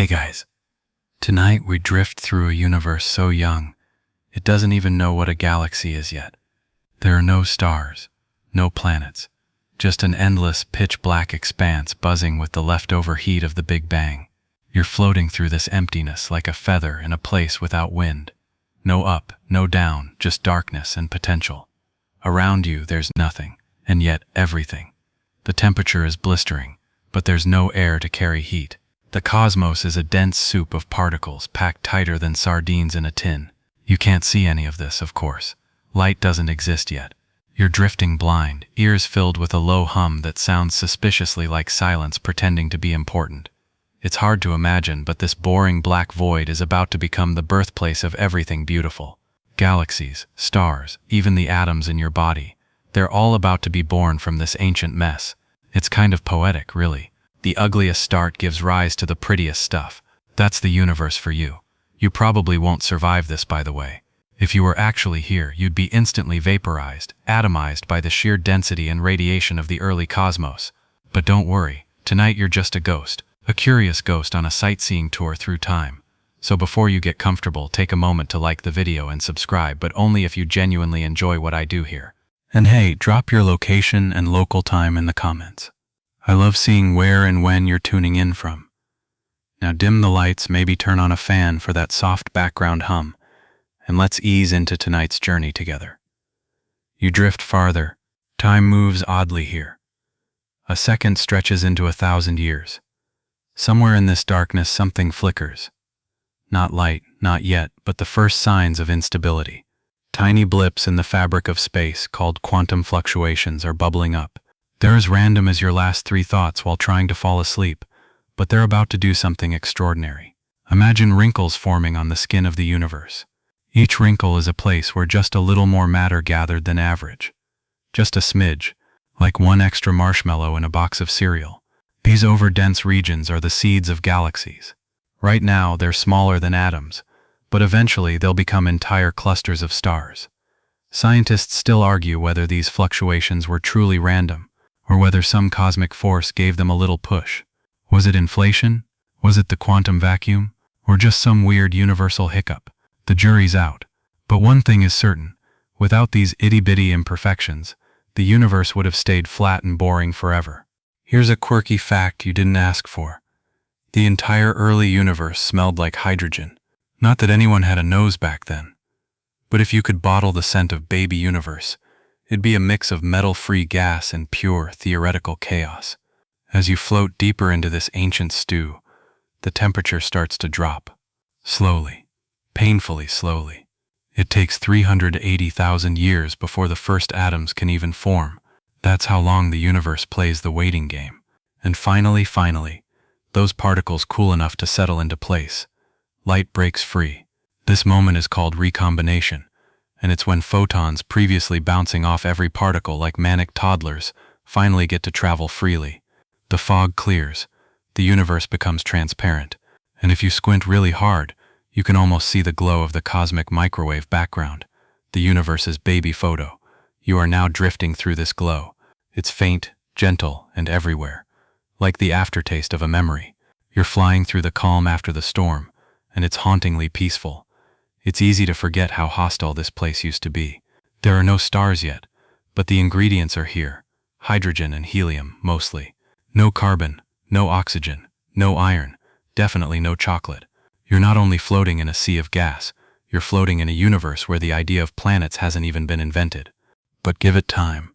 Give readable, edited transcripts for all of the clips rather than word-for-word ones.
Hey guys, tonight we drift through a universe so young, it doesn't even know what a galaxy is yet. There are no stars, no planets, just an endless pitch-black expanse buzzing with the leftover heat of the Big Bang. You're floating through this emptiness like a feather in a place without wind. No up, no down, just darkness and potential. Around you there's nothing, and yet everything. The temperature is blistering, but there's no air to carry heat. The cosmos is a dense soup of particles packed tighter than sardines in a tin. You can't see any of this, of course. Light doesn't exist yet. You're drifting blind, ears filled with a low hum that sounds suspiciously like silence pretending to be important. It's hard to imagine, but this boring black void is about to become the birthplace of everything beautiful. Galaxies, stars, even the atoms in your body. They're all about to be born from this ancient mess. It's kind of poetic, really. The ugliest start gives rise to the prettiest stuff. That's the universe for you. You probably won't survive this, by the way. If you were actually here, you'd be instantly vaporized, atomized by the sheer density and radiation of the early cosmos. But don't worry, tonight you're just a ghost, a curious ghost on a sightseeing tour through time. So before you get comfortable, take a moment to like the video and subscribe, but only if you genuinely enjoy what I do here. And hey, drop your location and local time in the comments. I love seeing where and when you're tuning in from. Now dim the lights, maybe turn on a fan for that soft background hum, and let's ease into tonight's journey together. You drift farther. Time moves oddly here. A second stretches into 1,000 years. Somewhere in this darkness something flickers. Not light, not yet, but the first signs of instability. Tiny blips in the fabric of space, called quantum fluctuations, are bubbling up. They're as random as your last 3 thoughts while trying to fall asleep, but they're about to do something extraordinary. Imagine wrinkles forming on the skin of the universe. Each wrinkle is a place where just a little more matter gathered than average. Just a smidge, like one extra marshmallow in a box of cereal. These overdense regions are the seeds of galaxies. Right now, they're smaller than atoms, but eventually they'll become entire clusters of stars. Scientists still argue whether these fluctuations were truly random, or whether some cosmic force gave them a little push. Was it inflation? Was it the quantum vacuum? Or just some weird universal hiccup? The jury's out. But one thing is certain. Without these itty-bitty imperfections, the universe would have stayed flat and boring forever. Here's a quirky fact you didn't ask for. The entire early universe smelled like hydrogen. Not that anyone had a nose back then. But if you could bottle the scent of baby universe, it'd be a mix of metal-free gas and pure, theoretical chaos. As you float deeper into this ancient stew, the temperature starts to drop. Slowly, painfully slowly. It takes 380,000 years before the first atoms can even form. That's how long the universe plays the waiting game. And finally, those particles cool enough to settle into place. Light breaks free. This moment is called recombination. And it's when photons previously bouncing off every particle like manic toddlers finally get to travel freely. The fog clears, the universe becomes transparent, and if you squint really hard, you can almost see the glow of the cosmic microwave background, the universe's baby photo. You are now drifting through this glow. It's faint, gentle, and everywhere. Like the aftertaste of a memory. You're flying through the calm after the storm, and it's hauntingly peaceful. It's easy to forget how hostile this place used to be. There are no stars yet, but the ingredients are here. Hydrogen and helium, mostly. No carbon, no oxygen, no iron, definitely no chocolate. You're not only floating in a sea of gas, you're floating in a universe where the idea of planets hasn't even been invented. But give it time.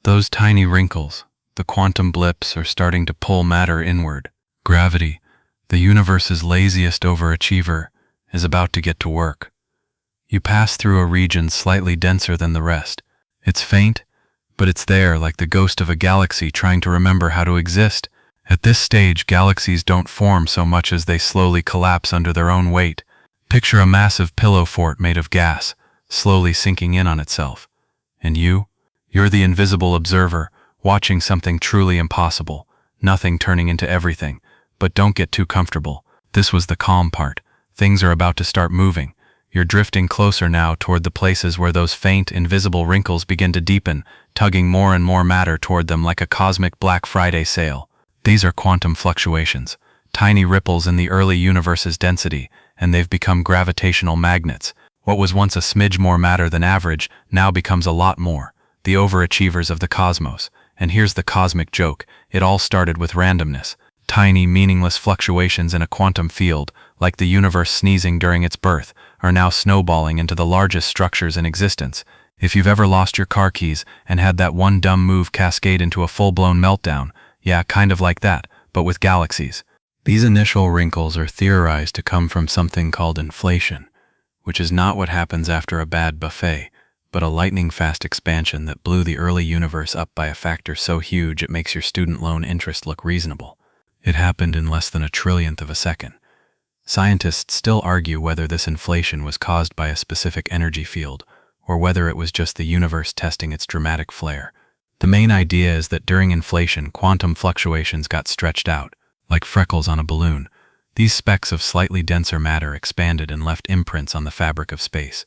Those tiny wrinkles, the quantum blips, are starting to pull matter inward. Gravity, the universe's laziest overachiever, is about to get to work. You pass through a region slightly denser than the rest. It's faint, but it's there like the ghost of a galaxy trying to remember how to exist. At this stage, galaxies don't form so much as they slowly collapse under their own weight. Picture a massive pillow fort made of gas, slowly sinking in on itself. And you're the invisible observer, watching something truly impossible, nothing turning into everything. But don't get too comfortable. This was the calm part. Things are about to start moving. You're drifting closer now toward the places where those faint, invisible wrinkles begin to deepen, tugging more and more matter toward them like a cosmic Black Friday sale. These are quantum fluctuations, Tiny ripples in the early universe's density, and they've become gravitational magnets. What was once a smidge more matter than average now becomes a lot more. The overachievers of the cosmos. And here's the cosmic joke. It all started with randomness. Tiny, meaningless fluctuations in a quantum field, like the universe sneezing during its birth, are now snowballing into the largest structures in existence. If you've ever lost your car keys and had that one dumb move cascade into a full-blown meltdown, yeah, kind of like that, but with galaxies. These initial wrinkles are theorized to come from something called inflation, which is not what happens after a bad buffet, but a lightning-fast expansion that blew the early universe up by a factor so huge it makes your student loan interest look reasonable. It happened in less than a trillionth of a second. Scientists still argue whether this inflation was caused by a specific energy field, or whether it was just the universe testing its dramatic flare. The main idea is that during inflation, quantum fluctuations got stretched out, like freckles on a balloon. These specks of slightly denser matter expanded and left imprints on the fabric of space.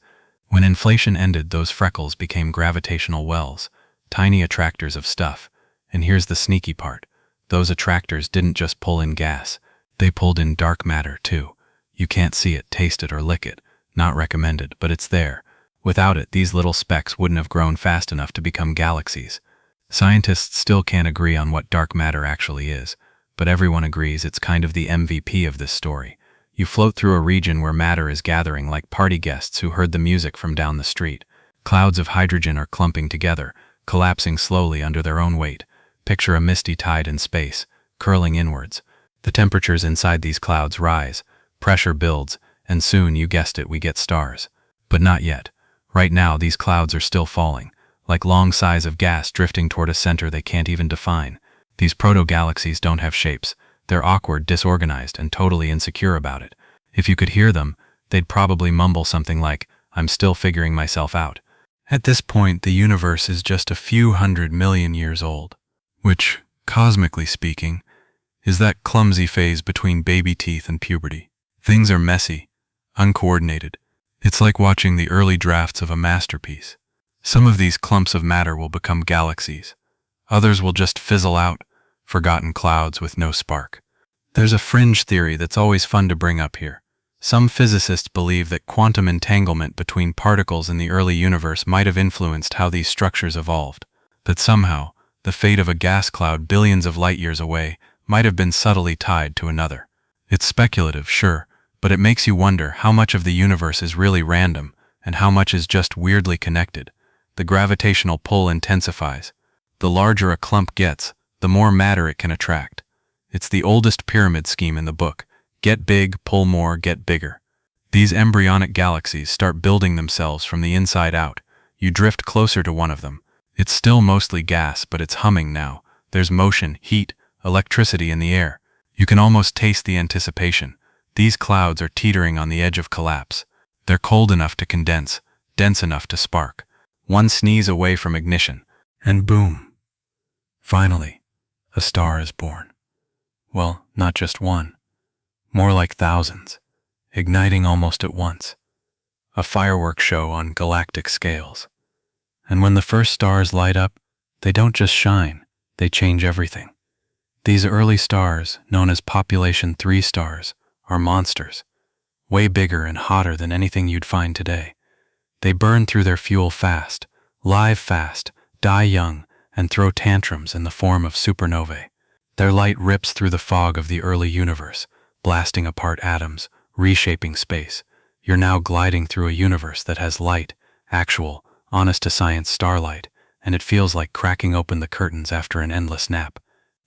When inflation ended, those freckles became gravitational wells, tiny attractors of stuff. And here's the sneaky part. Those attractors didn't just pull in gas. They pulled in dark matter, too. You can't see it, taste it, or lick it. Not recommended, but it's there. Without it, these little specks wouldn't have grown fast enough to become galaxies. Scientists still can't agree on what dark matter actually is, but everyone agrees it's kind of the MVP of this story. You float through a region where matter is gathering like party guests who heard the music from down the street. Clouds of hydrogen are clumping together, collapsing slowly under their own weight. Picture a misty tide in space, curling inwards. The temperatures inside these clouds rise, pressure builds, and soon, you guessed it, we get stars. But not yet. Right now, these clouds are still falling, like long sighs of gas drifting toward a center they can't even define. These proto-galaxies don't have shapes. They're awkward, disorganized, and totally insecure about it. If you could hear them, they'd probably mumble something like, "I'm still figuring myself out." At this point, the universe is just a few 100 million years old, which, cosmically speaking, is that clumsy phase between baby teeth and puberty. Things are messy, uncoordinated. It's like watching the early drafts of a masterpiece. Some of these clumps of matter will become galaxies. Others will just fizzle out, forgotten clouds with no spark. There's a fringe theory that's always fun to bring up here. Some physicists believe that quantum entanglement between particles in the early universe might have influenced how these structures evolved. That somehow, the fate of a gas cloud billions of light years away might have been subtly tied to another. It's speculative, sure, but it makes you wonder how much of the universe is really random and how much is just weirdly connected. The gravitational pull intensifies. The larger a clump gets, the more matter it can attract. It's the oldest pyramid scheme in the book. Get big, pull more, get bigger. These embryonic galaxies start building themselves from the inside out. You drift closer to one of them. It's still mostly gas, but it's humming now. There's motion, heat, electricity in the air. You can almost taste the anticipation. These clouds are teetering on the edge of collapse. They're cold enough to condense, dense enough to spark. One sneeze away from ignition, and boom. Finally, a star is born. Well, not just one. More like thousands, igniting almost at once. A fireworks show on galactic scales. And when the first stars light up, they don't just shine, they change everything. These early stars, known as population 3 stars, are monsters, way bigger and hotter than anything you'd find today. They burn through their fuel fast, live fast, die young, and throw tantrums in the form of supernovae. Their light rips through the fog of the early universe, blasting apart atoms, reshaping space. You're now gliding through a universe that has light, actual, honest-to-science starlight, and it feels like cracking open the curtains after an endless nap.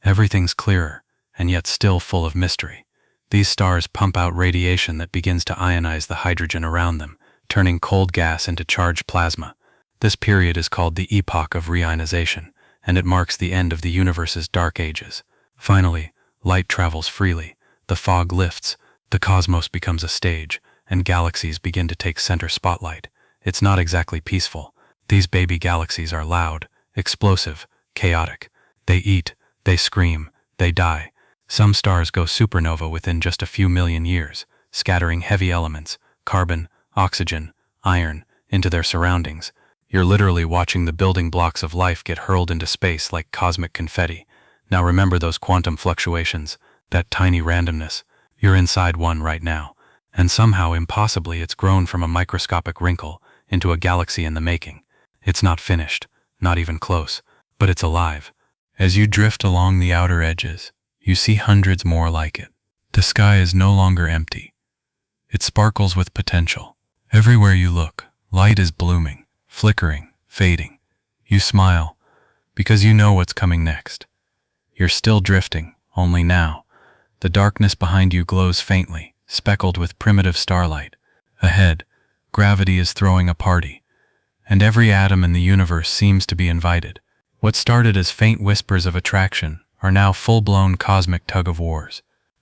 Everything's clearer, and yet still full of mystery. These stars pump out radiation that begins to ionize the hydrogen around them, turning cold gas into charged plasma. This period is called the epoch of reionization, and it marks the end of the universe's dark ages. Finally, light travels freely, the fog lifts, the cosmos becomes a stage, and galaxies begin to take center spotlight. It's not exactly peaceful. These baby galaxies are loud, explosive, chaotic. They eat, they scream, they die. Some stars go supernova within just a few million years, scattering heavy elements, carbon, oxygen, iron, into their surroundings. You're literally watching the building blocks of life get hurled into space like cosmic confetti. Now remember those quantum fluctuations. That tiny randomness. You're inside one right now, and somehow, impossibly, it's grown from a microscopic wrinkle into a galaxy in the making. It's not finished, not even close, but it's alive. As you drift along the outer edges, you see hundreds more like it. The sky is no longer empty. It sparkles with potential. Everywhere you look, light is blooming, flickering, fading. You smile, because you know what's coming next. You're still drifting, only now. The darkness behind you glows faintly, speckled with primitive starlight. Ahead, gravity is throwing a party, and every atom in the universe seems to be invited. What started as faint whispers of attraction are now full-blown cosmic tug-of-wars.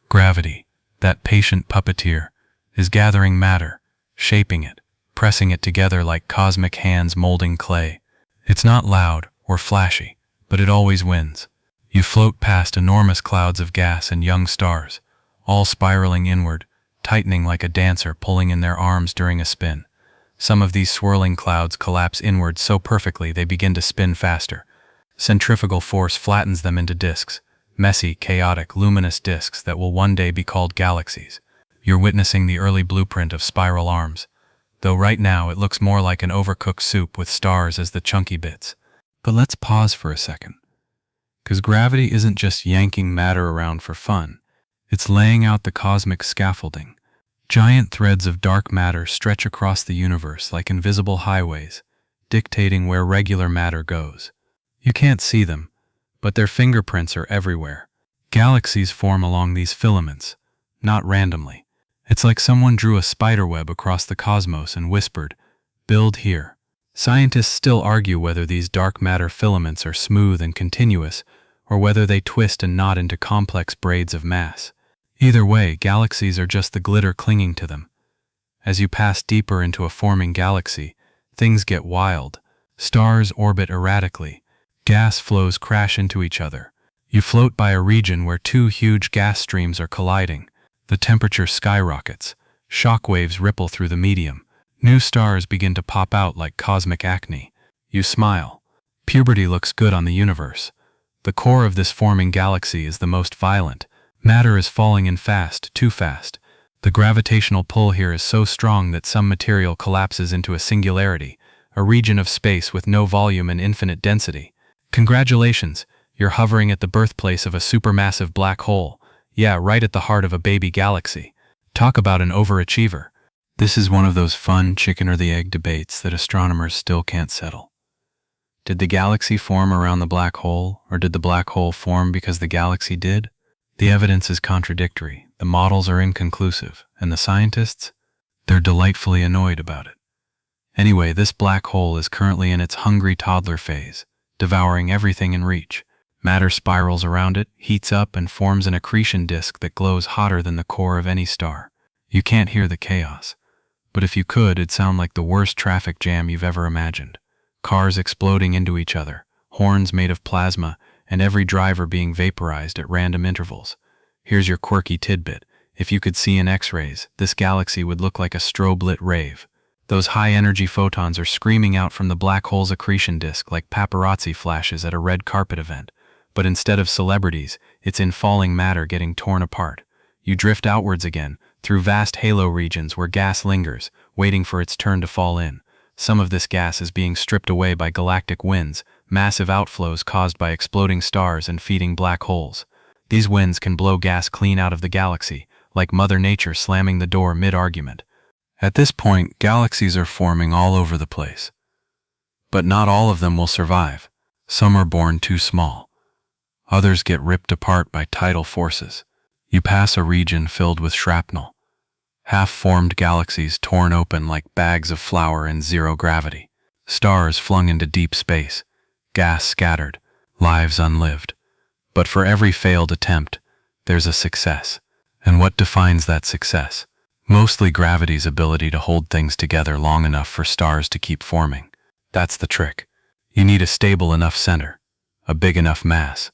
Gravity, that patient puppeteer, is gathering matter, shaping it, pressing it together like cosmic hands molding clay. It's not loud or flashy, but it always wins. You float past enormous clouds of gas and young stars, all spiraling inward, tightening like a dancer pulling in their arms during a spin. Some of these swirling clouds collapse inward so perfectly they begin to spin faster. Centrifugal force flattens them into disks, messy, chaotic, luminous disks that will one day be called galaxies. You're witnessing the early blueprint of spiral arms, though right now it looks more like an overcooked soup with stars as the chunky bits. But let's pause for a second, because gravity isn't just yanking matter around for fun. It's laying out the cosmic scaffolding. Giant threads of dark matter stretch across the universe like invisible highways, dictating where regular matter goes. You can't see them, but their fingerprints are everywhere. Galaxies form along these filaments, not randomly. It's like someone drew a spiderweb across the cosmos and whispered, "Build here." Scientists still argue whether these dark matter filaments are smooth and continuous, or whether they twist and knot into complex braids of mass. Either way, galaxies are just the glitter clinging to them. As you pass deeper into a forming galaxy, things get wild. Stars orbit erratically. Gas flows crash into each other. You float by a region where two huge gas streams are colliding. The temperature skyrockets. Shock waves ripple through the medium. New stars begin to pop out like cosmic acne. You smile. Puberty looks good on the universe. The core of this forming galaxy is the most violent. Matter is falling in fast, too fast. The gravitational pull here is so strong that some material collapses into a singularity, a region of space with no volume and infinite density. Congratulations, you're hovering at the birthplace of a supermassive black hole. Yeah, right at the heart of a baby galaxy. Talk about an overachiever. This is one of those fun chicken or the egg debates that astronomers still can't settle. Did the galaxy form around the black hole, or did the black hole form because the galaxy did? The evidence is contradictory, the models are inconclusive, and the scientists? They're delightfully annoyed about it. Anyway, this black hole is currently in its hungry toddler phase, devouring everything in reach. Matter spirals around it, heats up, and forms an accretion disk that glows hotter than the core of any star. You can't hear the chaos, but if you could, it'd sound like the worst traffic jam you've ever imagined. Cars exploding into each other, horns made of plasma, and every driver being vaporized at random intervals. Here's your quirky tidbit. If you could see in X-rays, this galaxy would look like a strobe-lit rave. Those high-energy photons are screaming out from the black hole's accretion disk like paparazzi flashes at a red carpet event. But instead of celebrities, it's in falling matter getting torn apart. You drift outwards again, through vast halo regions where gas lingers, waiting for its turn to fall in. Some of this gas is being stripped away by galactic winds, massive outflows caused by exploding stars and feeding black holes. These winds can blow gas clean out of the galaxy, like Mother Nature slamming the door mid-argument. At this point, galaxies are forming all over the place. But not all of them will survive. Some are born too small. Others get ripped apart by tidal forces. You pass a region filled with shrapnel. Half-formed galaxies torn open like bags of flour in zero gravity. Stars flung into deep space. Gas scattered. Lives unlived. But for every failed attempt, there's a success. And what defines that success? Mostly gravity's ability to hold things together long enough for stars to keep forming. That's the trick. You need a stable enough center, a big enough mass,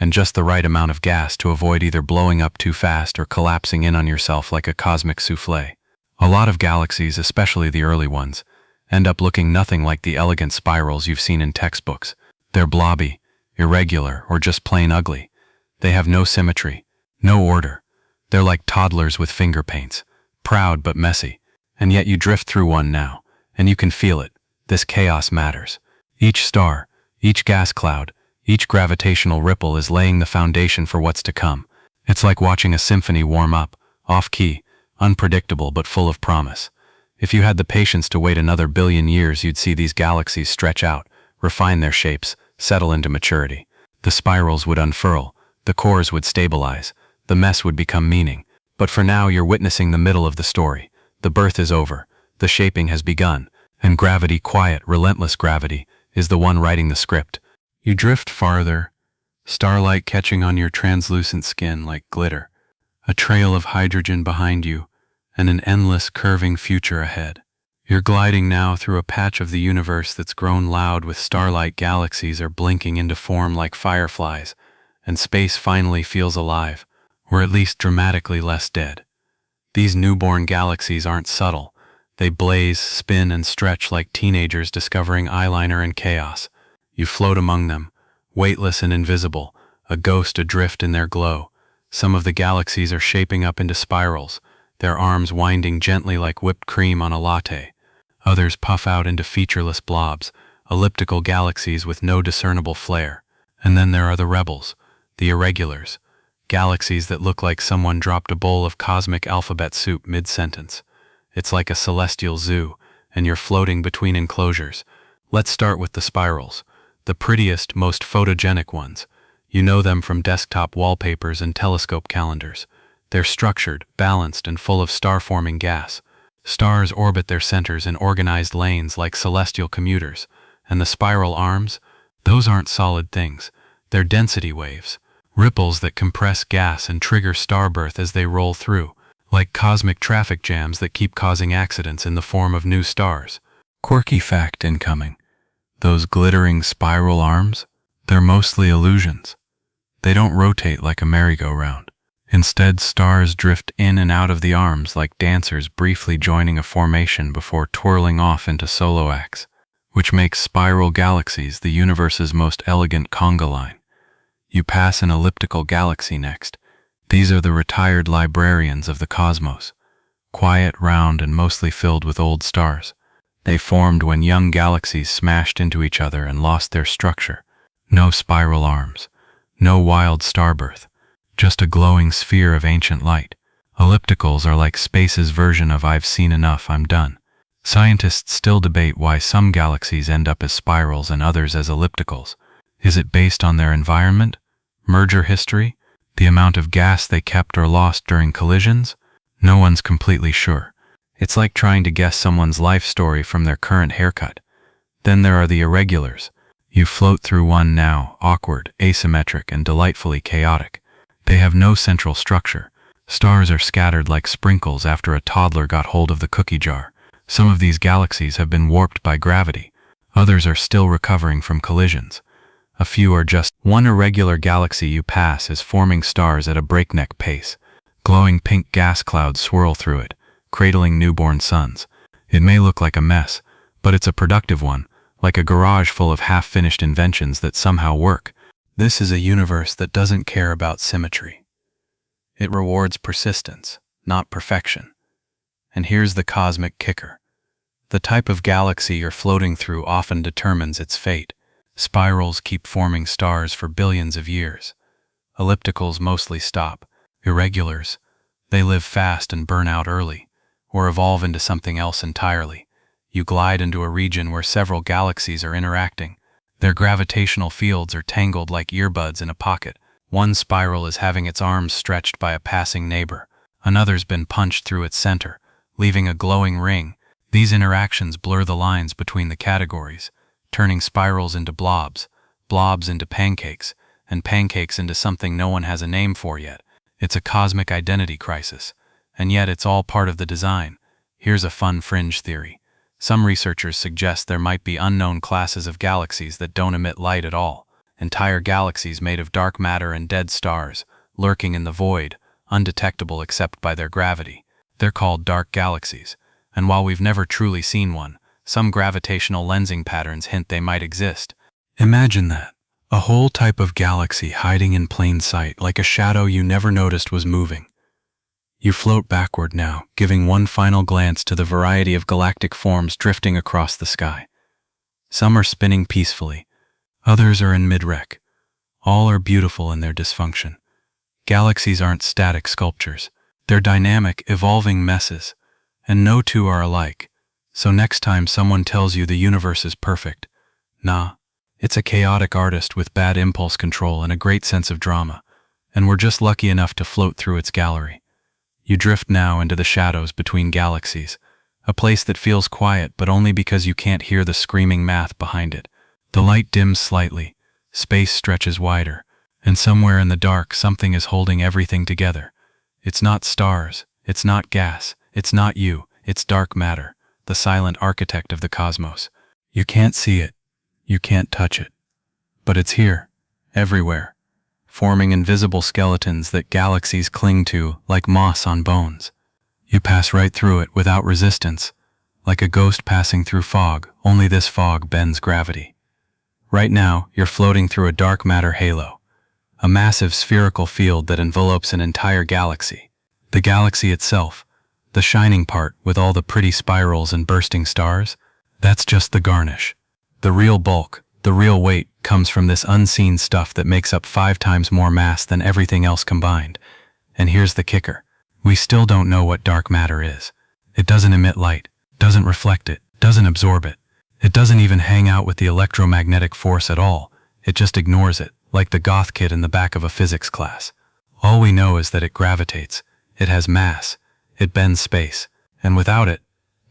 and just the right amount of gas to avoid either blowing up too fast or collapsing in on yourself like a cosmic souffle. A lot of galaxies, especially the early ones, end up looking nothing like the elegant spirals you've seen in textbooks. They're blobby, irregular, or just plain ugly. They have no symmetry, No order. They're like toddlers with finger paints, proud but messy. And yet you drift through one now, and you can feel it. This chaos matters. Each star, each gas cloud, each gravitational ripple is laying the foundation for what's to come. It's like watching a symphony warm up, off-key, unpredictable but full of promise. If you had the patience to wait another billion years, you'd see these galaxies stretch out, refine their shapes, settle into maturity. The spirals would unfurl, the cores would stabilize, the mess would become meaning. But for now, you're witnessing the middle of the story. The birth is over, the shaping has begun, and gravity, quiet, relentless gravity, is the one writing the script. You drift farther, starlight catching on your translucent skin like glitter, a trail of hydrogen behind you, and an endless curving future ahead. You're gliding now through a patch of the universe that's grown loud with starlight. Galaxies are blinking into form like fireflies, and space finally feels alive, or at least dramatically less dead. These newborn galaxies aren't subtle. They blaze, spin, and stretch like teenagers discovering eyeliner and chaos. You float among them, weightless and invisible, a ghost adrift in their glow. Some of the galaxies are shaping up into spirals, their arms winding gently like whipped cream on a latte. Others puff out into featureless blobs, elliptical galaxies with no discernible flare. And then there are the rebels, the irregulars, galaxies that look like someone dropped a bowl of cosmic alphabet soup mid-sentence. It's like a celestial zoo, and you're floating between enclosures. Let's start with the spirals, the prettiest, most photogenic ones. You know them from desktop wallpapers and telescope calendars. They're structured, balanced, and full of star-forming gas. Stars orbit their centers in organized lanes like celestial commuters. And the spiral arms? Those aren't solid things. They're density waves, ripples that compress gas and trigger starbirth as they roll through, like cosmic traffic jams that keep causing accidents in the form of new stars. Quirky fact incoming. Those glittering spiral arms? They're mostly illusions. They don't rotate like a merry-go-round. Instead, stars drift in and out of the arms like dancers briefly joining a formation before twirling off into solo acts, which makes spiral galaxies the universe's most elegant conga line. You pass an elliptical galaxy next. These are the retired librarians of the cosmos, quiet, round, and mostly filled with old stars. They formed when young galaxies smashed into each other and lost their structure. No spiral arms, no wild starbirth, just a glowing sphere of ancient light. Ellipticals are like space's version of "I've seen enough, I'm done." Scientists still debate why some galaxies end up as spirals and others as ellipticals. Is it based on their environment? Merger history? The amount of gas they kept or lost during collisions? No one's completely sure. It's like trying to guess someone's life story from their current haircut. Then there are the irregulars. You float through one now, awkward, asymmetric, and delightfully chaotic. They have no central structure. Stars are scattered like sprinkles after a toddler got hold of the cookie jar. Some of these galaxies have been warped by gravity. Others are still recovering from collisions. A few are just one irregular galaxy you pass is forming stars at a breakneck pace. Glowing pink gas clouds swirl through it, cradling newborn suns. It may look like a mess, but it's a productive one, like a garage full of half-finished inventions that somehow work. This is a universe that doesn't care about symmetry. It rewards persistence, not perfection. And here's the cosmic kicker. The type of galaxy you're floating through often determines its fate. Spirals keep forming stars for billions of years. Ellipticals mostly stop. Irregulars, they live fast and burn out early, or evolve into something else entirely. You glide into a region where several galaxies are interacting. Their gravitational fields are tangled like earbuds in a pocket. One spiral is having its arms stretched by a passing neighbor. Another's been punched through its center, leaving a glowing ring. These interactions blur the lines between the categories, turning spirals into blobs, blobs into pancakes, and pancakes into something no one has a name for yet. It's a cosmic identity crisis, and yet it's all part of the design. Here's a fun fringe theory. Some researchers suggest there might be unknown classes of galaxies that don't emit light at all, entire galaxies made of dark matter and dead stars, lurking in the void, undetectable except by their gravity. They're called dark galaxies, and while we've never truly seen one, some gravitational lensing patterns hint they might exist. Imagine that. A whole type of galaxy hiding in plain sight, like a shadow you never noticed was moving. You float backward now, giving one final glance to the variety of galactic forms drifting across the sky. Some are spinning peacefully, others are in mid-rec. All are beautiful in their dysfunction. Galaxies aren't static sculptures. They're dynamic, evolving messes, and no two are alike. So next time someone tells you the universe is perfect, nah, it's a chaotic artist with bad impulse control and a great sense of drama, and we're just lucky enough to float through its gallery. You drift now into the shadows between galaxies, a place that feels quiet but only because you can't hear the screaming math behind it. The light dims slightly, space stretches wider, and somewhere in the dark something is holding everything together. It's not stars, it's not gas, it's not you, it's dark matter, the silent architect of the cosmos. You can't see it, you can't touch it, but it's here, everywhere, forming invisible skeletons that galaxies cling to like moss on bones. You pass right through it without resistance, like a ghost passing through fog, only this fog bends gravity. Right now, you're floating through a dark matter halo, a massive spherical field that envelopes an entire galaxy. The galaxy itself, the shining part with all the pretty spirals and bursting stars, that's just the garnish. The real bulk, the real weight, comes from this unseen stuff that makes up 5 times more mass than everything else combined. And here's the kicker. We still don't know what dark matter is. It doesn't emit light, doesn't reflect it, doesn't absorb it. It doesn't even hang out with the electromagnetic force at all. It just ignores it, like the goth kid in the back of a physics class. All we know is that it gravitates, it has mass, it bends space, and without it,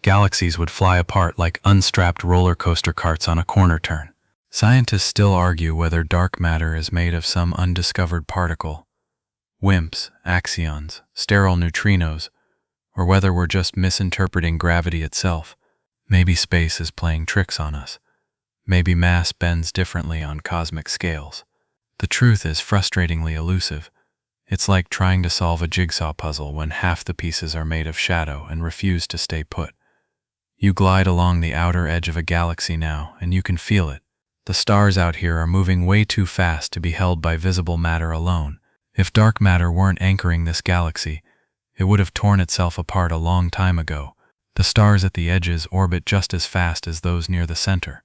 galaxies would fly apart like unstrapped roller coaster carts on a corner turn. Scientists still argue whether dark matter is made of some undiscovered particle, WIMPs, axions, sterile neutrinos, or whether we're just misinterpreting gravity itself. Maybe space is playing tricks on us. Maybe mass bends differently on cosmic scales. The truth is frustratingly elusive. It's like trying to solve a jigsaw puzzle when half the pieces are made of shadow and refuse to stay put. You glide along the outer edge of a galaxy now, and you can feel it. The stars out here are moving way too fast to be held by visible matter alone. If dark matter weren't anchoring this galaxy, it would have torn itself apart a long time ago. The stars at the edges orbit just as fast as those near the center,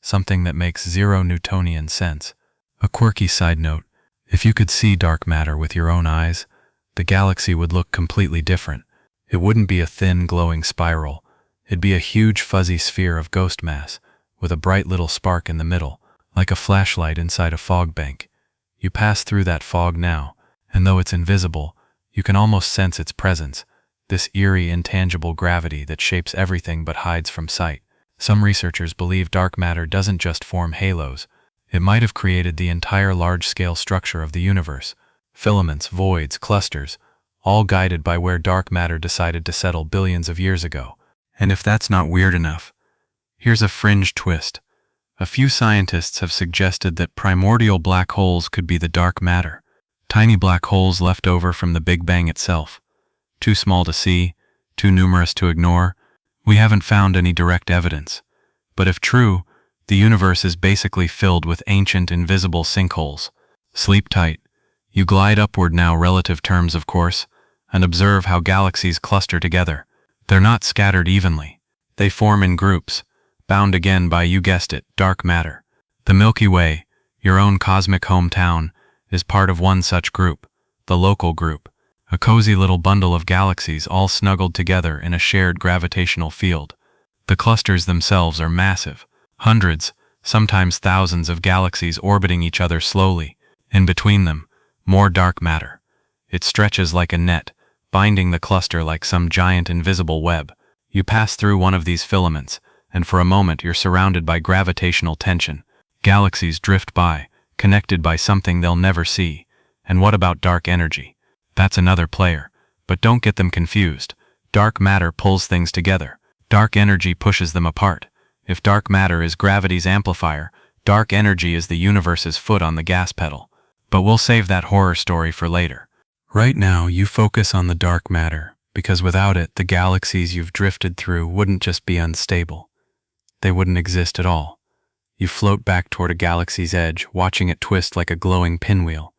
something that makes zero Newtonian sense. A quirky side note, if you could see dark matter with your own eyes, the galaxy would look completely different. It wouldn't be a thin, glowing spiral. It'd be a huge, fuzzy sphere of ghost mass, with a bright little spark in the middle, like a flashlight inside a fog bank. You pass through that fog now, and though it's invisible, you can almost sense its presence, this eerie, intangible gravity that shapes everything but hides from sight. Some researchers believe dark matter doesn't just form halos. It might have created the entire large-scale structure of the universe. Filaments, voids, clusters, all guided by where dark matter decided to settle billions of years ago. And if that's not weird enough, here's a fringe twist. A few scientists have suggested that primordial black holes could be the dark matter, tiny black holes left over from the Big Bang itself. Too small to see, too numerous to ignore. We haven't found any direct evidence. But if true, the universe is basically filled with ancient invisible sinkholes. Sleep tight. You glide upward now, relative terms of course, and observe how galaxies cluster together. They're not scattered evenly. They form in groups, bound again by, you guessed it, dark matter. The Milky Way, your own cosmic hometown, is part of one such group, the local group, a cozy little bundle of galaxies all snuggled together in a shared gravitational field. The clusters themselves are massive, hundreds, sometimes thousands of galaxies orbiting each other slowly. In between them, more dark matter. It stretches like a net, binding the cluster like some giant invisible web. You pass through one of these filaments, and for a moment you're surrounded by gravitational tension. Galaxies drift by, connected by something they'll never see. And what about dark energy? That's another player, but don't get them confused. Dark matter pulls things together. Dark energy pushes them apart. If dark matter is gravity's amplifier, dark energy is the universe's foot on the gas pedal. But we'll save that horror story for later. Right now, you focus on the dark matter, because without it, the galaxies you've drifted through wouldn't just be unstable. They wouldn't exist at all. You float back toward a galaxy's edge, watching it twist like a glowing pinwheel.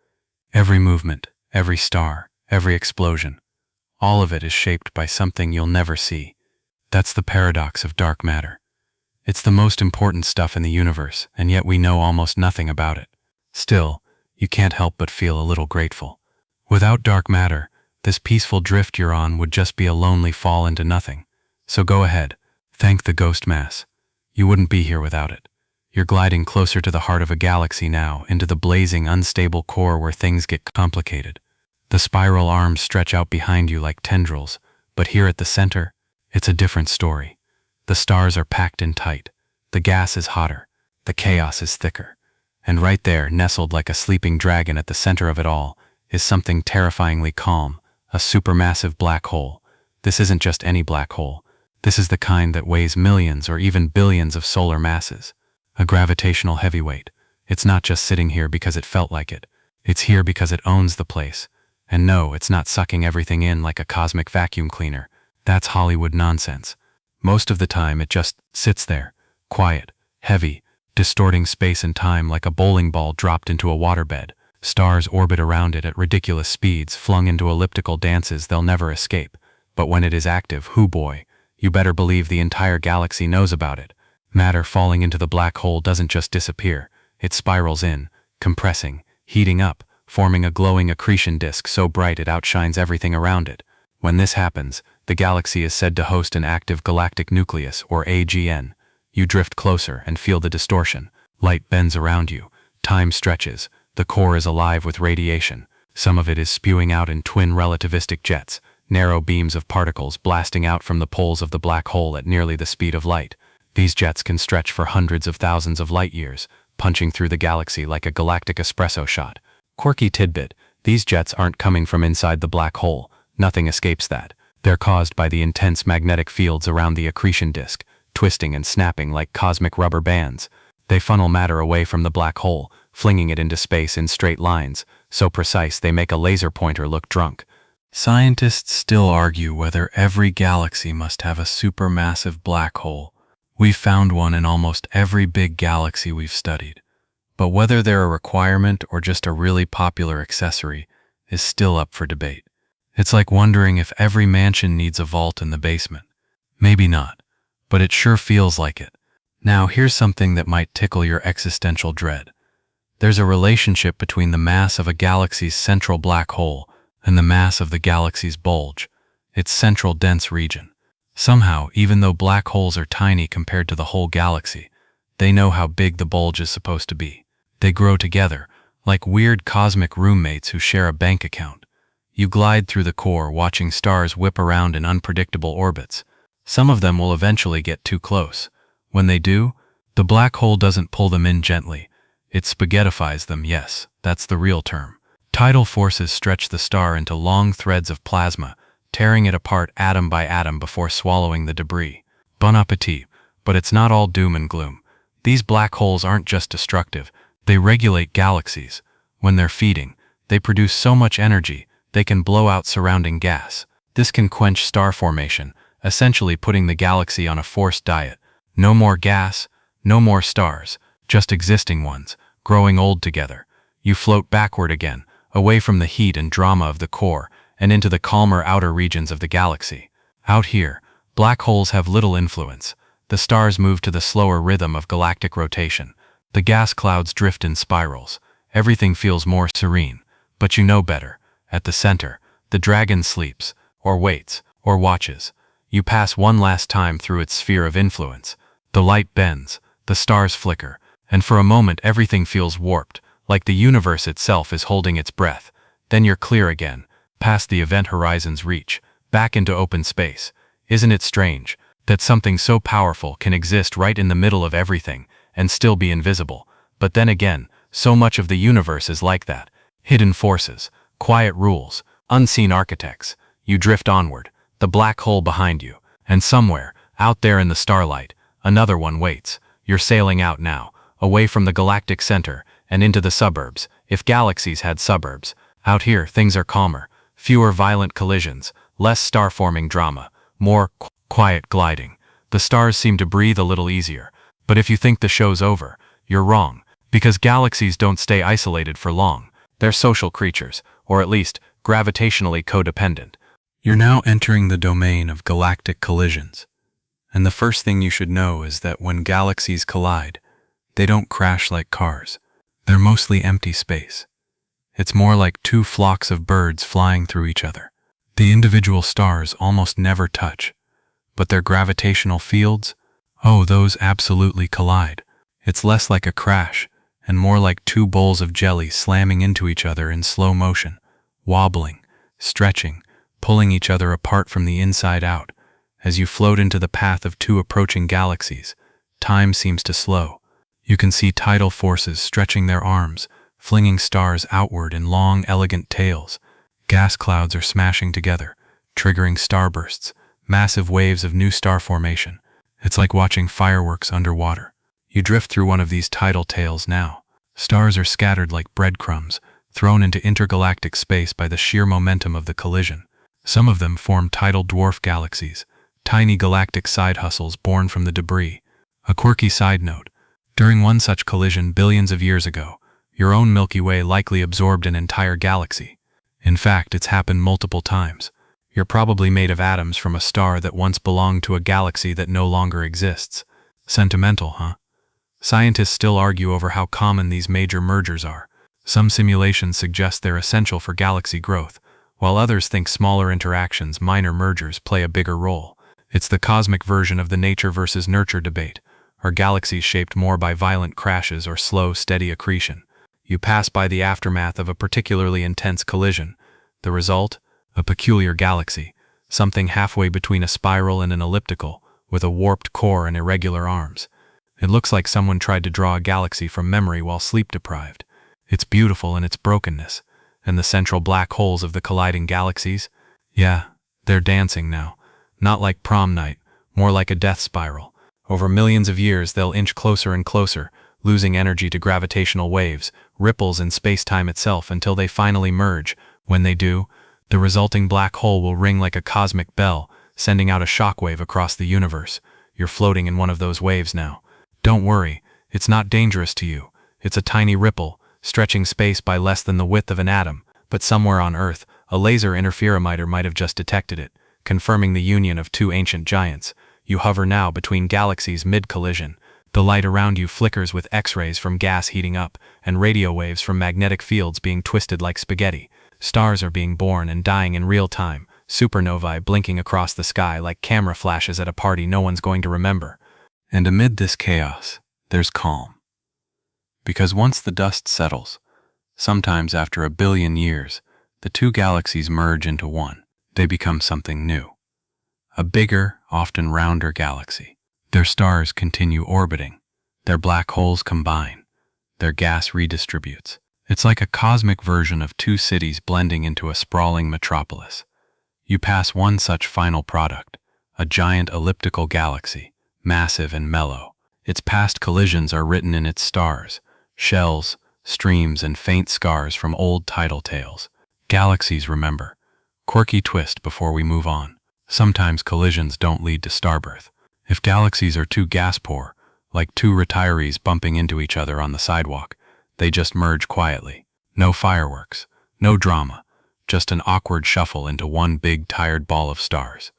Every movement, every star, every explosion, all of it is shaped by something you'll never see. That's the paradox of dark matter. It's the most important stuff in the universe, and yet we know almost nothing about it. Still, you can't help but feel a little grateful. Without dark matter, this peaceful drift you're on would just be a lonely fall into nothing. So go ahead, thank the ghost mass. You wouldn't be here without it. You're gliding closer to the heart of a galaxy now, into the blazing, unstable core where things get complicated. The spiral arms stretch out behind you like tendrils, but here at the center, it's a different story. The stars are packed in tight. The gas is hotter. The chaos is thicker. And right there, nestled like a sleeping dragon at the center of it all, is something terrifyingly calm, a supermassive black hole. This isn't just any black hole. This is the kind that weighs millions or even billions of solar masses. A gravitational heavyweight. It's not just sitting here because it felt like it. It's here because it owns the place. And no, it's not sucking everything in like a cosmic vacuum cleaner. That's Hollywood nonsense. Most of the time it just sits there, quiet, heavy, distorting space and time like a bowling ball dropped into a waterbed. Stars orbit around it at ridiculous speeds, flung into elliptical dances they'll never escape. But when it is active, hoo boy, you better believe the entire galaxy knows about it. Matter falling into the black hole doesn't just disappear. It spirals in, compressing, heating up, forming a glowing accretion disk so bright it outshines everything around it. When this happens, the galaxy is said to host an active galactic nucleus, or AGN. You drift closer and feel the distortion. Light bends around you. Time stretches. The core is alive with radiation. Some of it is spewing out in twin relativistic jets, narrow beams of particles blasting out from the poles of the black hole at nearly the speed of light. These jets can stretch for hundreds of thousands of light years, punching through the galaxy like a galactic espresso shot. Quirky tidbit, these jets aren't coming from inside the black hole. Nothing escapes that. They're caused by the intense magnetic fields around the accretion disk, twisting and snapping like cosmic rubber bands. They funnel matter away from the black hole, flinging it into space in straight lines, so precise they make a laser pointer look drunk. Scientists still argue whether every galaxy must have a supermassive black hole. We've found one in almost every big galaxy we've studied. But whether they're a requirement or just a really popular accessory is still up for debate. It's like wondering if every mansion needs a vault in the basement. Maybe not, but it sure feels like it. Now here's something that might tickle your existential dread. There's a relationship between the mass of a galaxy's central black hole and the mass of the galaxy's bulge, its central dense region. Somehow, even though black holes are tiny compared to the whole galaxy, they know how big the bulge is supposed to be. They grow together, like weird cosmic roommates who share a bank account. You glide through the core, watching stars whip around in unpredictable orbits. Some of them will eventually get too close. When they do, the black hole doesn't pull them in gently. It spaghettifies them, yes, that's the real term. Tidal forces stretch the star into long threads of plasma, tearing it apart atom by atom before swallowing the debris. Bon appetit, but it's not all doom and gloom. These black holes aren't just destructive, they regulate galaxies. When they're feeding, they produce so much energy, they can blow out surrounding gas. This can quench star formation, essentially putting the galaxy on a forced diet. No more gas, no more stars, just existing ones, growing old together. You float backward again, away from the heat and drama of the core, and into the calmer outer regions of the galaxy. Out here, black holes have little influence. The stars move to the slower rhythm of galactic rotation. The gas clouds drift in spirals. Everything feels more serene. But you know better. At the center, the dragon sleeps, or waits, or watches. You pass one last time through its sphere of influence. The light bends, the stars flicker, and for a moment everything feels warped, like the universe itself is holding its breath. Then you're clear again, past the event horizon's reach, back into open space. Isn't it strange that something so powerful can exist right in the middle of everything and still be invisible? But then again, so much of the universe is like that. Hidden forces, quiet rules, unseen architects. You drift onward, the black hole behind you, and somewhere, out there in the starlight, another one waits. You're sailing out now, away from the galactic center, and into the suburbs, if galaxies had suburbs. Out here, things are calmer, fewer violent collisions, less star-forming drama, more quiet gliding. The stars seem to breathe a little easier. But if you think the show's over, You're wrong, because galaxies don't stay isolated for long. They're social creatures, or at least gravitationally codependent. You're now entering the domain of galactic collisions. And the first thing you should know is that when galaxies collide, they don't crash like cars. They're mostly empty space. It's more like two flocks of birds flying through each other. The individual stars almost never touch, but their gravitational fields, oh, those absolutely collide. It's less like a crash and more like two bowls of jelly slamming into each other in slow motion, wobbling, stretching, pulling each other apart from the inside out. As you float into the path of two approaching galaxies, time seems to slow. You can see tidal forces stretching their arms, flinging stars outward in long, elegant tails. Gas clouds are smashing together, triggering starbursts, massive waves of new star formation. It's like watching fireworks underwater. You drift through one of these tidal tails now. Stars are scattered like breadcrumbs, thrown into intergalactic space by the sheer momentum of the collision. Some of them form tidal dwarf galaxies, tiny galactic side hustles born from the debris. A quirky side note: during one such collision billions of years ago, your own Milky Way likely absorbed an entire galaxy. In fact, it's happened multiple times. You're probably made of atoms from a star that once belonged to a galaxy that no longer exists. Sentimental, huh? Scientists still argue over how common these major mergers are. Some simulations suggest they're essential for galaxy growth, while others think smaller interactions, minor mergers, play a bigger role. It's the cosmic version of the nature versus nurture debate. Are galaxies shaped more by violent crashes or slow, steady accretion? You pass by the aftermath of a particularly intense collision. The result? A peculiar galaxy, something halfway between a spiral and an elliptical, with a warped core and irregular arms. It looks like someone tried to draw a galaxy from memory while sleep-deprived. It's beautiful in its brokenness. And the central black holes of the colliding galaxies? Yeah, they're dancing now. Not like prom night, more like a death spiral. Over millions of years, they'll inch closer and closer, losing energy to gravitational waves, ripples in space-time itself until they finally merge. When they do, the resulting black hole will ring like a cosmic bell, sending out a shockwave across the universe. You're floating in one of those waves now. Don't worry, it's not dangerous to you. It's a tiny ripple, stretching space by less than the width of an atom, but somewhere on Earth, a laser interferometer might have just detected it, confirming the union of two ancient giants. You hover now between galaxies mid-collision. The light around you flickers with X-rays from gas heating up, and radio waves from magnetic fields being twisted like spaghetti. Stars are being born and dying in real time, supernovae blinking across the sky like camera flashes at a party no one's going to remember. And amid this chaos, there's calm. Because once the dust settles, sometimes after 1 billion years, the two galaxies merge into one. They become something new. A bigger, often rounder galaxy. Their stars continue orbiting. Their black holes combine. Their gas redistributes. It's like a cosmic version of two cities blending into a sprawling metropolis. You pass one such final product, a giant elliptical galaxy, massive and mellow. Its past collisions are written in its stars, shells, streams, and faint scars from old tidal tales. Galaxies, remember. Quirky twist before we move on. Sometimes collisions don't lead to starbirth. If galaxies are too gas-poor, like two retirees bumping into each other on the sidewalk, they just merge quietly. No fireworks, no drama, just an awkward shuffle into one big tired ball of stars.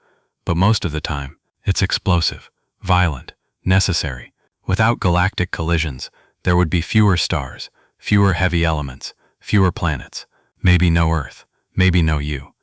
But most of the time, it's explosive, violent, necessary. Without galactic collisions, there would be fewer stars, fewer heavy elements, fewer planets, maybe no Earth, maybe no you.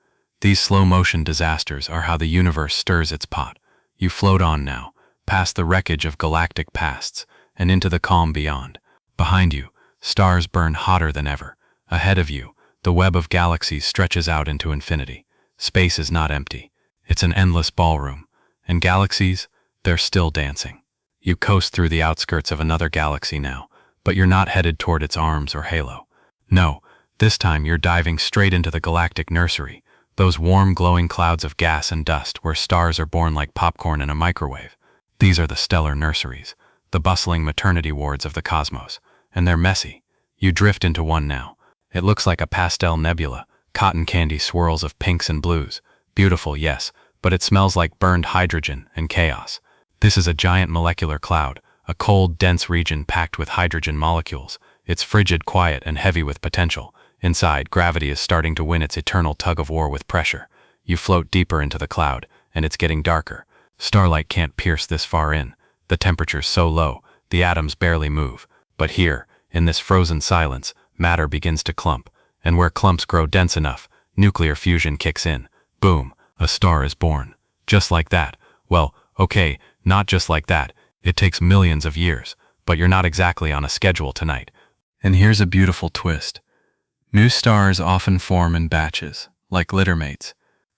These slow-motion disasters are how the universe stirs its pot. You float on now, past the wreckage of galactic pasts, and into the calm beyond. Behind you, stars burn hotter than ever. Ahead of you, the web of galaxies stretches out into infinity. Space is not empty. It's an endless ballroom. And galaxies, they're still dancing. You coast through the outskirts of another galaxy now, but you're not headed toward its arms or halo. No, this time you're diving straight into the galactic nursery, those warm, glowing clouds of gas and dust where stars are born like popcorn in a microwave. These are the stellar nurseries, the bustling maternity wards of the cosmos, and they're messy. You drift into one now. It looks like a pastel nebula, cotton candy swirls of pinks and blues. Beautiful, yes, but it smells like burned hydrogen and chaos. This is a giant molecular cloud, a cold, dense region packed with hydrogen molecules. It's frigid, quiet, and heavy with potential. Inside, gravity is starting to win its eternal tug-of-war with pressure. You float deeper into the cloud, and it's getting darker. Starlight can't pierce this far in. The temperature's so low, the atoms barely move. But here, in this frozen silence, matter begins to clump. And where clumps grow dense enough, nuclear fusion kicks in. Boom, a star is born. Just like that. Well, okay, not just like that. It takes millions of years, but you're not exactly on a schedule tonight. And here's a beautiful twist. New stars often form in batches, like littermates,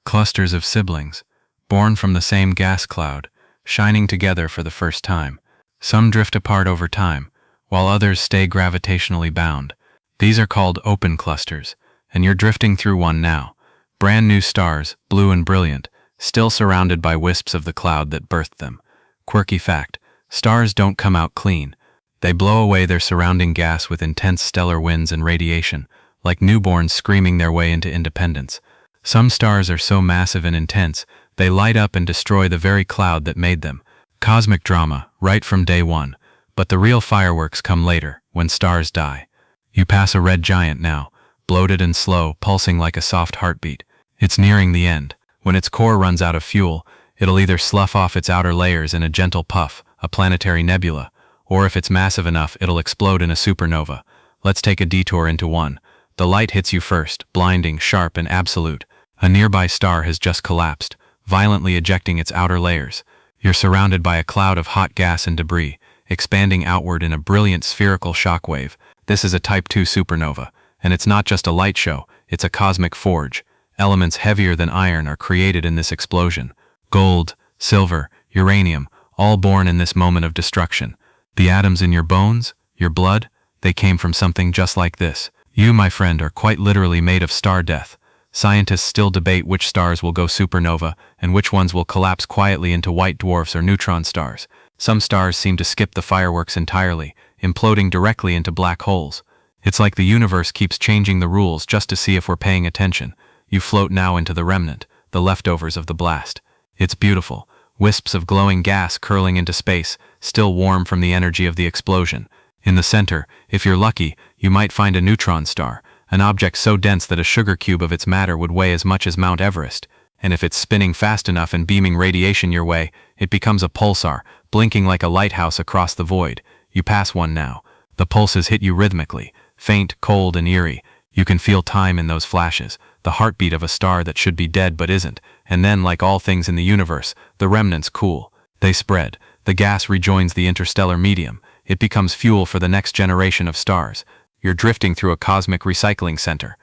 clusters of siblings, born from the same gas cloud, shining together for the first time. Some drift apart over time, while others stay gravitationally bound. These are called open clusters, and you're drifting through one now. Brand new stars, blue and brilliant, still surrounded by wisps of the cloud that birthed them. Quirky fact, stars don't come out clean. They blow away their surrounding gas with intense stellar winds and radiation, like newborns screaming their way into independence. Some stars are so massive and intense, they light up and destroy the very cloud that made them. Cosmic drama, right from day one. But the real fireworks come later, when stars die. You pass a red giant now, bloated and slow, pulsing like a soft heartbeat. It's nearing the end. When its core runs out of fuel, it'll either slough off its outer layers in a gentle puff, a planetary nebula, or if it's massive enough, it'll explode in a supernova. Let's take a detour into one. The light hits you first, blinding, sharp, and absolute. A nearby star has just collapsed, violently ejecting its outer layers. You're surrounded by a cloud of hot gas and debris, expanding outward in a brilliant spherical shockwave. This is a Type II supernova, and it's not just a light show, it's a cosmic forge. Elements heavier than iron are created in this explosion. Gold, silver, uranium, all born in this moment of destruction. The atoms in your bones, your blood, they came from something just like this. You, my friend, are quite literally made of star death. Scientists still debate which stars will go supernova and which ones will collapse quietly into white dwarfs or neutron stars. Some stars seem to skip the fireworks entirely, imploding directly into black holes. It's like the universe keeps changing the rules just to see if we're paying attention. You float now into the remnant, the leftovers of the blast. It's beautiful. Wisps of glowing gas curling into space, still warm from the energy of the explosion. In the center, if you're lucky, you might find a neutron star, an object so dense that a sugar cube of its matter would weigh as much as Mount Everest. And if it's spinning fast enough and beaming radiation your way, it becomes a pulsar, blinking like a lighthouse across the void. You pass one now. The pulses hit you rhythmically, faint, cold, and eerie. You can feel time in those flashes, the heartbeat of a star that should be dead but isn't. And then, like all things in the universe, the remnants cool. They spread. The gas rejoins the interstellar medium. It becomes fuel for the next generation of stars. You're drifting through a cosmic recycling center.